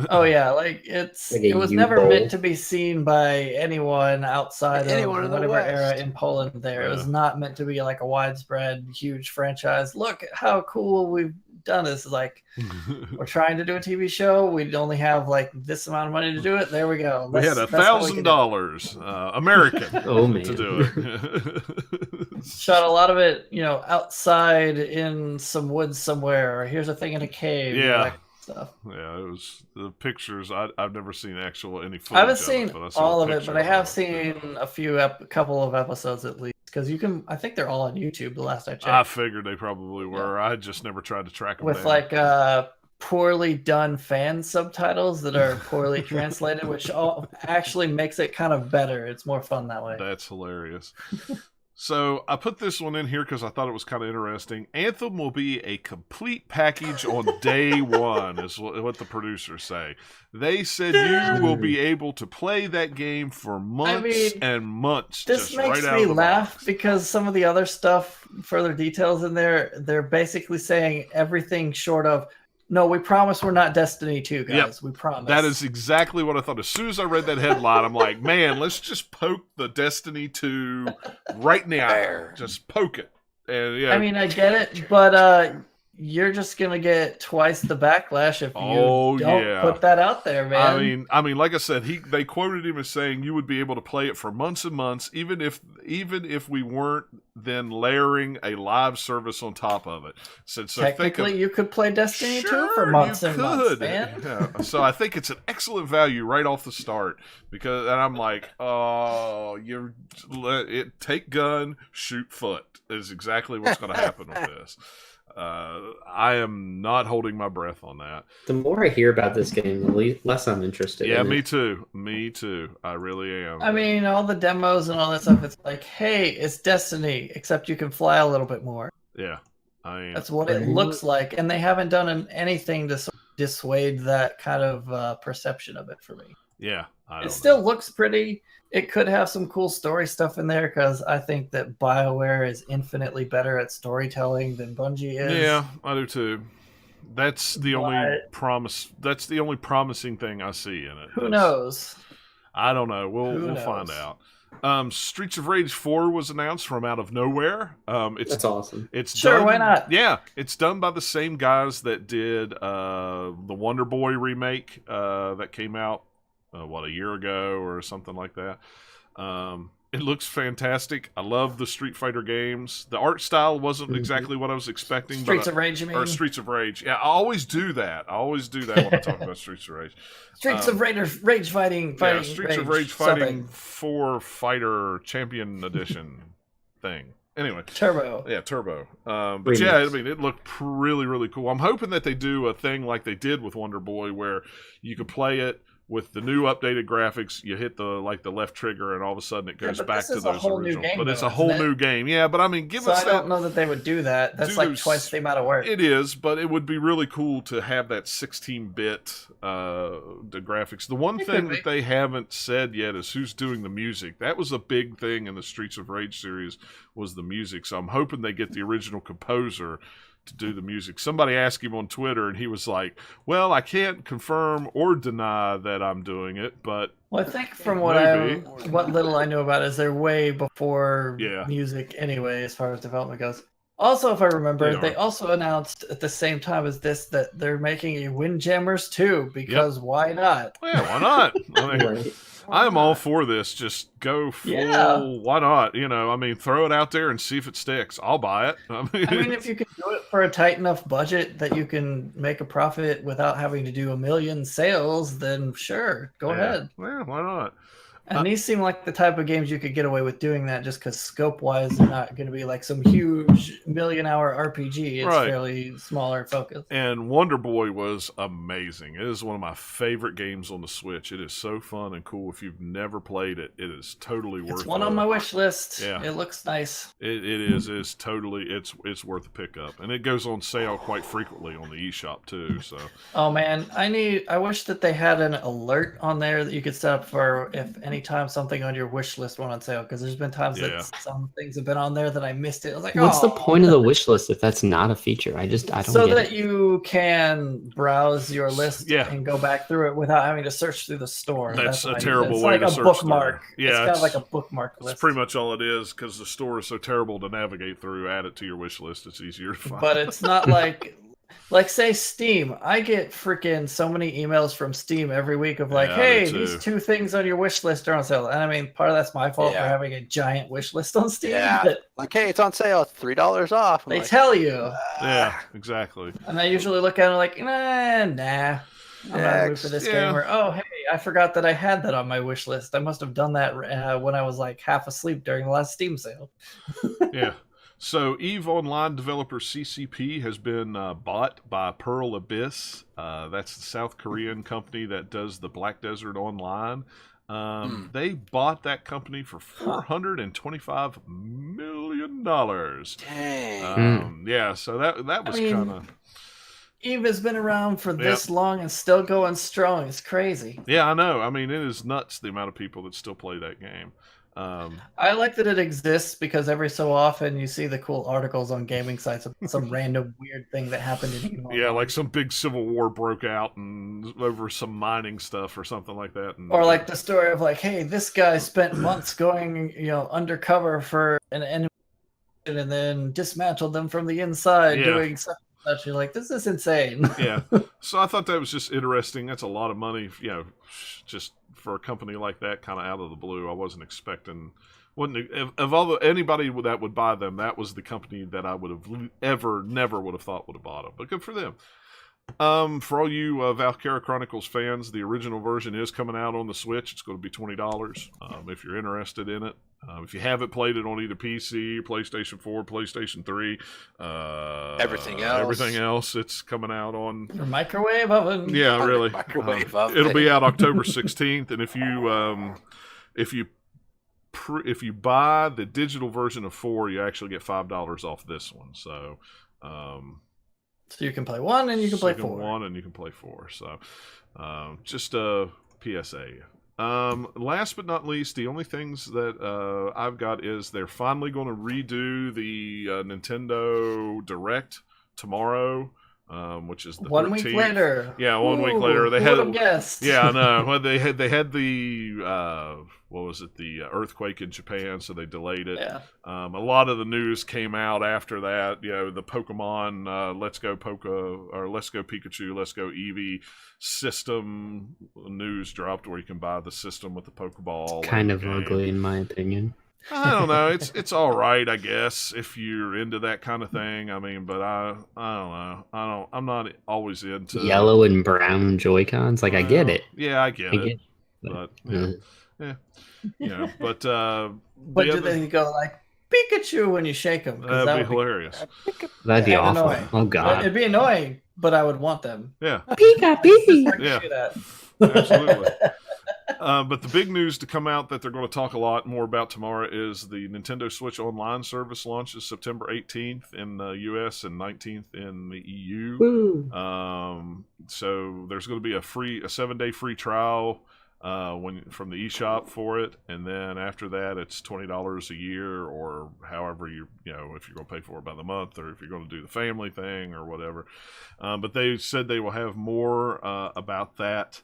Oh yeah, it was never meant to be seen by anyone outside of whatever era in Poland. It was not meant to be like a widespread, huge franchise. Look how cool we've done this. Like, we're trying to do a TV show. We only have like this amount of money to do it. There we go. We had $1,000 American to do it. Shot a lot of it, outside in some woods somewhere. Or here's a thing in a cave. Yeah. Stuff. Yeah, it was the pictures. I've never seen any footage. I haven't seen all of it, but I have seen a couple of episodes at least. Because I think they're all on YouTube. The last I checked, I figured they probably were. I just never tried to track them with down. like poorly done fan subtitles that are poorly translated, which actually makes it kind of better. It's more fun that way. That's hilarious. So I put this one in here because I thought it was kind of interesting. Anthem will be a complete package on day 1, is what the producers say. They said you will be able to play that game for months and months. This just makes right me out of laugh box. Because some of the other stuff, further details in there, they're basically saying everything short of, no, we promise we're not Destiny 2, guys. Yep. We promise. That is exactly what I thought. As soon as I read that headline, I'm like, man, let's just poke the Destiny 2 right in the eye. Just poke it. And I mean, I get it, but you're just gonna get twice the backlash if you don't put that out there, man. I mean, like I said, they quoted him as saying you would be able to play it for months and months, even if we weren't then layering a live service on top of it. So technically, you could play Destiny 2 for months and months, man. Yeah. So I think it's an excellent value right off the start and I'm like, take gun, shoot foot is exactly what's going to happen with this. I am not holding my breath on that. The more I hear about this game, the less I'm interested. Yeah, me too. Me too. I really am. I mean, all the demos and all that stuff. It's like, hey, it's Destiny, except you can fly a little bit more. Yeah, that's what it looks like, and they haven't done anything to dissuade that kind of perception of it for me. Yeah, it still looks pretty. It could have some cool story stuff in there because I think that BioWare is infinitely better at storytelling than Bungie is. Yeah, I do too. That's the only promise. That's the only promising thing I see in it. Who knows? I don't know. We'll find out. Streets of Rage 4 was announced from out of nowhere. That's awesome. It's sure, done, why not? Yeah, it's done by the same guys that did the Wonder Boy remake that came out. A year ago or something like that. It looks fantastic. I love the Street Fighter games. The art style wasn't exactly what I was expecting. Streets of Rage, you mean? Or Streets of Rage. Yeah, I always do that. when I talk about Streets of Rage. Streets of Rage fighting. Yeah, Streets of Rage Fighting 4 Fighter Champion Edition thing. Anyway, Turbo. Yeah, Turbo. But yeah, I mean, it looked really, really cool. I'm hoping that they do a thing like they did with Wonder Boy, where you could play it with the new updated graphics, you hit the left trigger, and all of a sudden it goes but back this to is a those whole new original. game, But it's though, a whole isn't it? new game. Yeah, but I mean, give So us I that. don't know that they would do that. That's Do like those- twice the amount of work. It is, but it would be really cool to have that 16-bit the graphics. The one It thing could be. that they haven't said yet is who's doing the music. That was a big thing in the Streets of Rage series, was the music. So I'm hoping they get the original composer to do the music. Somebody asked him on Twitter, and he was like, "Well, I can't confirm or deny that I'm doing it, but Well, I think from Maybe. what little I know about it is they're way before Yeah. music anyway, as far as development goes. Also, if I remember, They they are. also announced at the same time as this that they're making a Windjammers 2 because why not? yeah, why not?" I mean, Right. I am all for this. Just go full. Yeah. Why not? I mean, throw it out there and see if it sticks. I'll buy it. I mean, if you can do it for a tight enough budget that you can make a profit without having to do a million sales, then sure, go ahead. Yeah, why not? And these seem like the type of games you could get away with doing that just because scope-wise, they're not going to be like some huge million-hour RPG. It's Right. fairly smaller focus. And Wonder Boy was amazing. It is one of my favorite games on the Switch. It is so fun and cool. If you've never played it, it is totally worth It's one it. on my wish list. Yeah. It looks nice. It is. It's totally. It's worth a pickup, and it goes on sale quite frequently on the eShop too. So Oh man, I wish that they had an alert on there that you could set up for if anytime something on your wish list went on sale. Because there's been times Yeah. that some things have been on there that I missed it. I was like, What's the "Oh." point of the wish list if that's not a feature? I don't So get that it. you can browse your list Yeah. and go back through it without having to search through the store. That's a what I use. terrible It's way like to a search bookmark. through. Yeah, it's kind it's- of like a bookmark list. that's pretty much all it is, because the store is so terrible to navigate through. Add it to your wish list. It's easier to find. But it's not like say Steam. I get freaking so many emails from Steam every week of like, Yeah, hey, me too. these 2 things on your wish list are on sale. And I mean, part of that's my fault for Yeah. having a giant wish list on Steam. Yeah. But Like, hey, it's on sale. It's $3 off. I'm they like, tell you. Yeah, exactly. And I usually look at it like, nah. I'm not in the mood for this Yeah. game. Or, oh, hey, I forgot that I had that on my wish list. I must have done that when I was like half asleep during the last Steam sale. Yeah. So EVE Online developer CCP has been bought by Pearl Abyss. That's the South Korean company that does the Black Desert Online. They bought that company for $425 million. dang. Yeah, so that was mean, kind of... Eve has been around for this long and still going strong. It's crazy. Yeah, I know. I mean, it is nuts the amount of people that still play that game. I like that it exists because every so often you see the cool articles on gaming sites of some random weird thing that happened in Eve. Yeah, like some big civil war broke out and over some mining stuff or something like that. And, Or like the story of like, hey, this guy spent months going, undercover for an enemy and then dismantled them from the inside Yeah. doing such and such. You're like, this is insane. Yeah. So I thought that was just interesting. That's a lot of money, just for a company like that, kind of out of the blue. I wasn't expecting. Of all anybody that would buy them, that was the company that I would have never would have thought would have bought them. But good for them. For all you Valkyria Chronicles fans, the original version is coming out on the Switch. It's going to be $20 if you're interested in it. If you haven't played it on either PC, PlayStation 4, PlayStation 3, everything else, it's coming out on. Your microwave oven. Yeah, really. Microwave oven. It'll be out October 16th, and if you buy the digital version of 4, you actually get $5 off this one. So. So you can play 1 and you can play 4. 1 and you can play 4. So, just a PSA. Last but not least, the only things that I've got is they're finally going to redo the Nintendo Direct tomorrow, which is the 1 13th. week later. Yeah, 1 week Ooh, later they who had. would've guessed? Yeah, I know. Well, they had the what was it? The earthquake in Japan, so they delayed it. Yeah. A lot of the news came out after that. The Pokemon Let's Go Pikachu, Let's Go Eevee system news dropped, where you can buy the system with the Pokeball. Kind and of the game. ugly, in my opinion. I don't know. It's all right, I guess, if you're into that kind of thing. I mean, but I don't know. I'm not always into Yellow and brown Joy-Cons. Like, I get it. Yeah, I get I it. get it. But Uh, But do they go like Pikachu when you shake them? that'd be hilarious. That'd be Yeah, awful. annoying. Oh, God. It'd be annoying, but I would want them. Yeah, Pika, Pika. I can Yeah. see that. Absolutely. But the big news to come out that they're going to talk a lot more about tomorrow is the Nintendo Switch Online service launches September 18th in the US and 19th in the EU. Woo. So there's going to be a 7-day free trial from the eShop for it, and then after that it's $20 a year, or however if you're going to pay for it by the month, or if you're going to do the family thing or whatever. But they said they will have more about that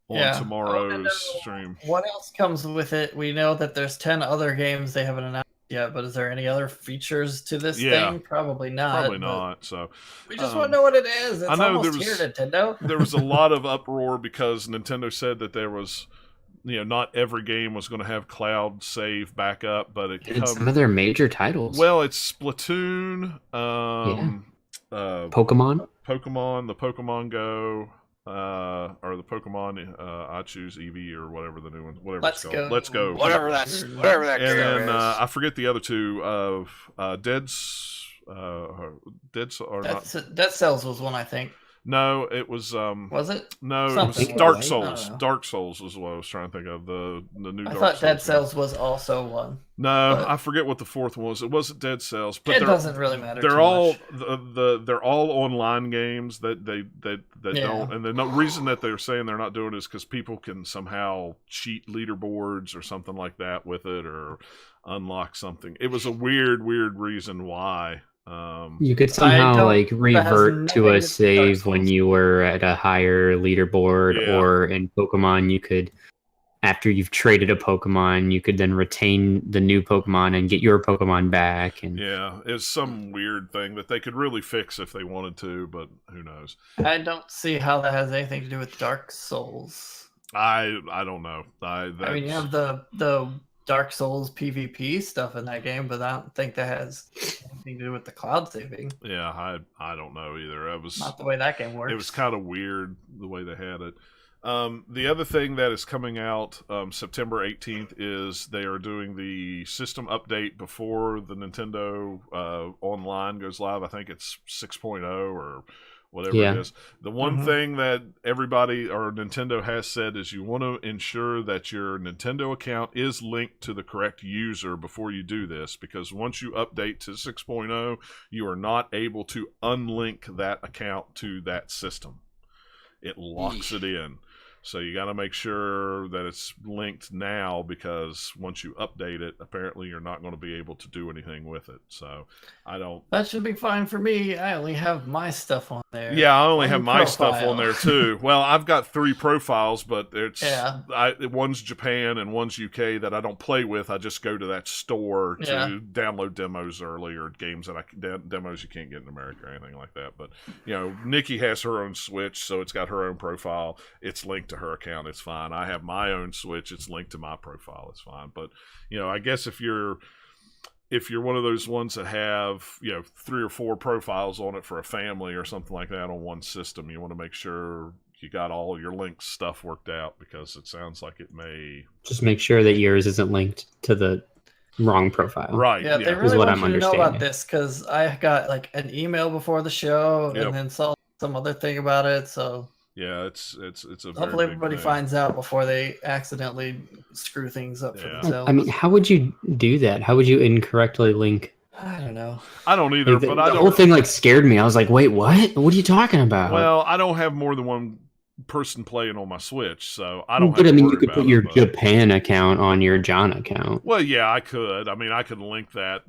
on tomorrow's stream. What else comes with it? We know that there's 10 other games they haven't announced yet, but is there any other features to this thing? Probably not. Probably not. So we just want to know what it is. It's almost here, Nintendo. There was a lot of uproar because Nintendo said that there was, not every game was going to have cloud save backup, but some of their major titles. Well, it's Splatoon, Pokemon, the Pokemon Go. Or the Pokemon I Choose Eevee or whatever the new one, whatever it's called. Let's Go. Whatever that and then I forget the other two of Dead Cells was one, I think. No, it was. Was it? No, Something. it was Dark Souls. Dark Souls was what I was trying to think of. The new. I Dark thought Souls Dead Cells was also one. No, but I forget what the fourth one was. It wasn't Dead Cells, but it doesn't really matter. They're all they're all online games that don't. And the reason that they're saying they're not doing it is because people can somehow cheat leaderboards or something like that with it, or unlock something. It was a weird reason why. You could somehow revert to a save when you were at a higher leaderboard, or in Pokemon you could, after you've traded a Pokemon, you could then retain the new Pokemon and get your Pokemon back. And it's some weird thing that they could really fix if they wanted to, but who knows? I don't see how that has anything to do with Dark Souls. I don't know. I mean, you have the Dark Souls PvP stuff in that game, but I don't think that has anything to do with the cloud saving. Yeah, I don't know either. It was not the way that game works. It was kind of weird the way they had it. The other thing that is coming out September 18th is they are doing the system update before the Nintendo Online goes live. I think it's 6.0 or whatever it is. The one thing that everybody or Nintendo has said is you want to ensure that your Nintendo account is linked to the correct user before you do this, because once you update to 6.0, you are not able to unlink that account to that system. It locks it in. So you got to make sure that it's linked now, because once you update it, apparently you're not going to be able to do anything with it. So I don't. That should be fine for me. I only have my stuff on there. Yeah, I only have my stuff on there too. Well, I've got 3 profiles, but it's one's Japan and one's UK that I don't play with. I just go to that store to download demos early, or games that demos you can't get in America or anything like that. But Nikki has her own Switch, so it's got her own profile. It's linked to her account. It's fine. I have my own Switch. It's linked to my profile. It's fine. But I guess if you're one of those ones that have 3 or 4 profiles on it for a family or something like that on one system, you want to make sure you got all your linked stuff worked out, because it sounds like it may just make sure that yours isn't linked to the wrong profile. Right. Yeah, they really want you to know about this, because I got an email before the show and then saw some other thing about it. So yeah, it's a very hopefully everybody finds out before they accidentally screw things up for themselves. I mean, how would you do that? How would you incorrectly link? I don't know. I don't either. The whole thing scared me. I was like, wait, what? What are you talking about? Well, I don't have more than one person playing on my Switch, so I don't. But I mean, you could put your Japan account on your John account. Well, yeah, I could. I mean, I could link that,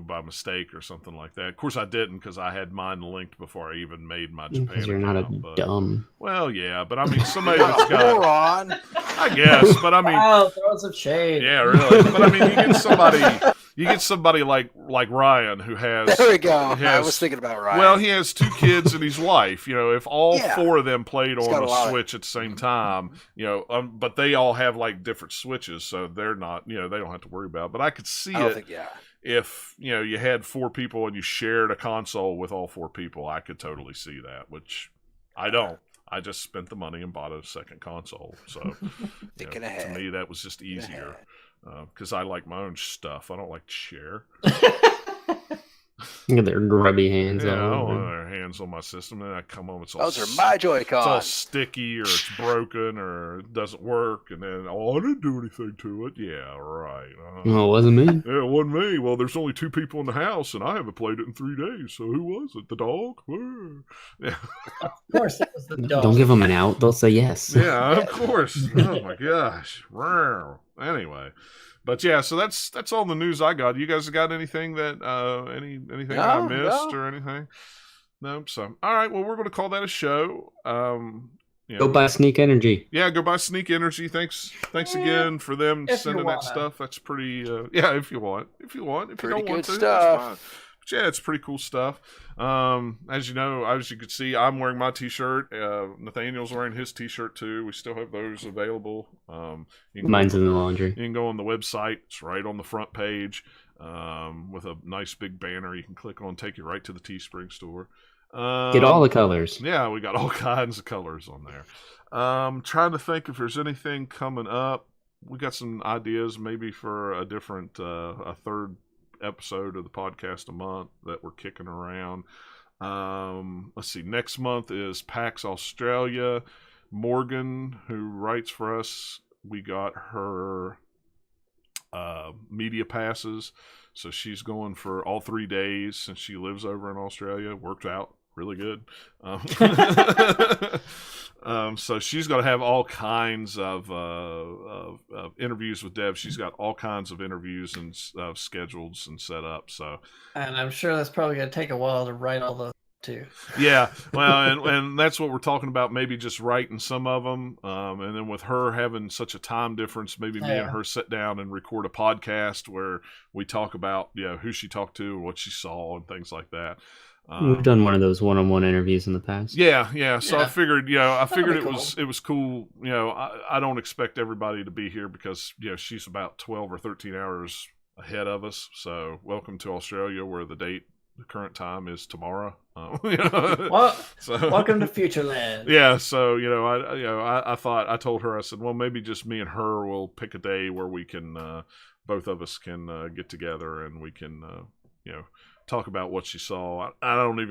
by mistake or something like that. Of course, I didn't, because I had mine linked before I even made my Japan account. You're not dumb. Well, yeah, but I mean, somebody that's got. Moron. I guess, but I mean. Wow, throw some shade. Yeah, really. But I mean, you get somebody like Ryan, who has. There we go. I was thinking about Ryan. Well, he has 2 kids and his wife. If all 4 of them played on the Switch at the same time, but they all have different Switches, so they're not, they don't have to worry about it. But I could see if you had 4 people and you shared a console with all 4 people, I could totally see that, which I don't. I just spent the money and bought a second console. So to me, that was just easier, because I like my own stuff. I don't like to share. Get their grubby hands Yeah, I don't on. want their hands on my system. And then I come home, it's all Those are my it's all Joy-Cons. sticky, or it's broken, or it doesn't work. And then, I didn't do anything to it. Yeah, right. No, it wasn't me. Yeah, it wasn't me. Well, there's only 2 people in the house, and I haven't played it in 3 days. So who was it? The dog? Yeah. Of course, it was the dog. Don't give them an out. They'll say yes. Yeah, of course. Oh my gosh. Anyway, but yeah, so that's all the news I got. You guys got anything that anything that I missed or anything? No. So all right. Well, we're going to call that a show. Go buy Sneak Energy. Yeah, go buy Sneak Energy. Thanks again for them sending that stuff. That's pretty. Yeah, if you want. If you Pretty don't want good to, stuff. that's fine. But yeah, it's pretty cool stuff. As you know, as you can see, I'm wearing my T-shirt. Nathaniel's wearing his T-shirt too. We still have those available. Mine's in the laundry. You can go on the website. It's right on the front page with a nice big banner. You can click on, take you right to the Teespring store. Get all the colors. Yeah, we got all kinds of colors on there. Trying to think if there's anything coming up. We got some ideas maybe for a different, a third episode of the podcast a month that we're kicking around. Let's see. Next month is PAX Australia. Morgan, who writes for us, we got her media passes. So she's going for all 3 days since she lives over in Australia. Worked out really good. So she's going to have all kinds of interviews with devs. She's got all kinds of interviews and scheduled and set up. So, and I'm sure that's probably going to take a while to write all those too. Yeah, well, and that's what we're talking about. Maybe just writing some of them, and then with her having such a time difference, maybe me and her sit down and record a podcast where we talk about who she talked to, what she saw, and things like that. We've done one of those one-on-one interviews in the past. Yeah. So I figured, That'd it was cool. I don't expect everybody to be here because she's about 12 or 13 hours ahead of us. So welcome to Australia, where the current time is tomorrow. Welcome to Futureland. Yeah. So I thought, I told her, I said, well, maybe just me and her will pick a day where we can both of us can get together and we can talk about what she saw.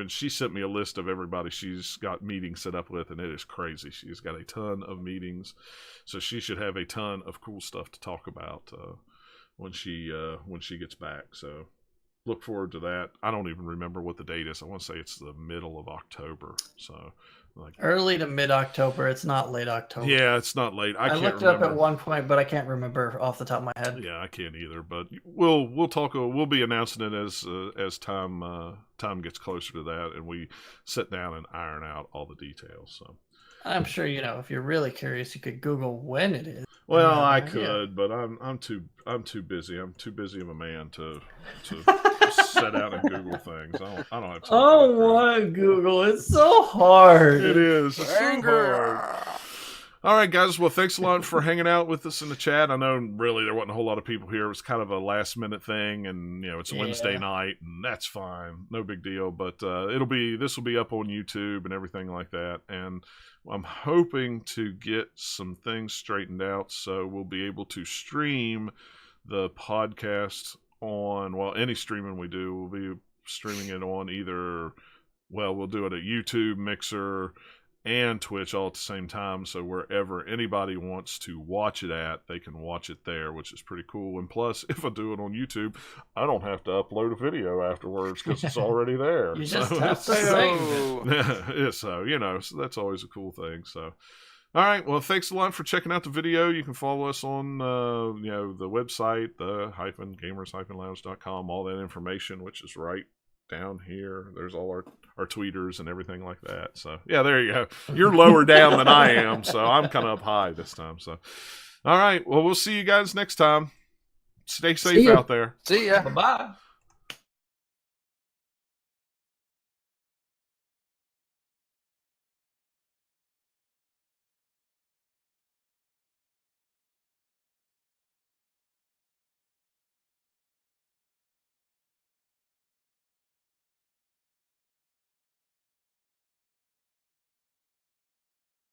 She sent me a list of everybody she's got meetings set up with, and it is crazy. She's got a ton of meetings, so she should have a ton of cool stuff to talk about when she gets back. So look forward to that. I don't even remember what the date is. I want to say it's the middle of October. So early to mid-October. It's not late October. Yeah, it's not late. I can't looked it remember. up at one point, but I can't remember off the top of my head. Yeah, I can't either. But we'll talk. We'll be announcing it as time gets closer to that, and we sit down and iron out all the details. So I'm sure if you're really curious, you could Google when it is. Well, I could, but I'm too busy. I'm too busy of a man to sit out and Google things. I don't have time. I don't want to Google. It's so hard. It is. It's so hard. All right, guys. Well, thanks a lot for hanging out with us in the chat. I know really there wasn't a whole lot of people here. It was kind of a last minute thing, and it's a Wednesday night, and that's fine. No big deal. But this will be up on YouTube and everything like that. And I'm hoping to get some things straightened out so we'll be able to stream the podcast on, any streaming we do, we'll be streaming it on we'll do it at YouTube, Mixer, and Twitch all at the same time. So wherever anybody wants to watch it at, they can watch it there, which is pretty cool. And plus, if I do it on YouTube, I don't have to upload a video afterwards because it's already there. You just have to save it. Yeah, so that's always a cool thing. So, all right. Well, thanks a lot for checking out the video. You can follow us on, the website, the gamers-lounge.com, all that information, which is right down here. There's all our tweeters and everything like that. So yeah, there you go. You're lower down than I am, so I'm kind of up high this time. So all right, well, we'll see you guys next time. Stay safe out there. See ya. Bye-bye.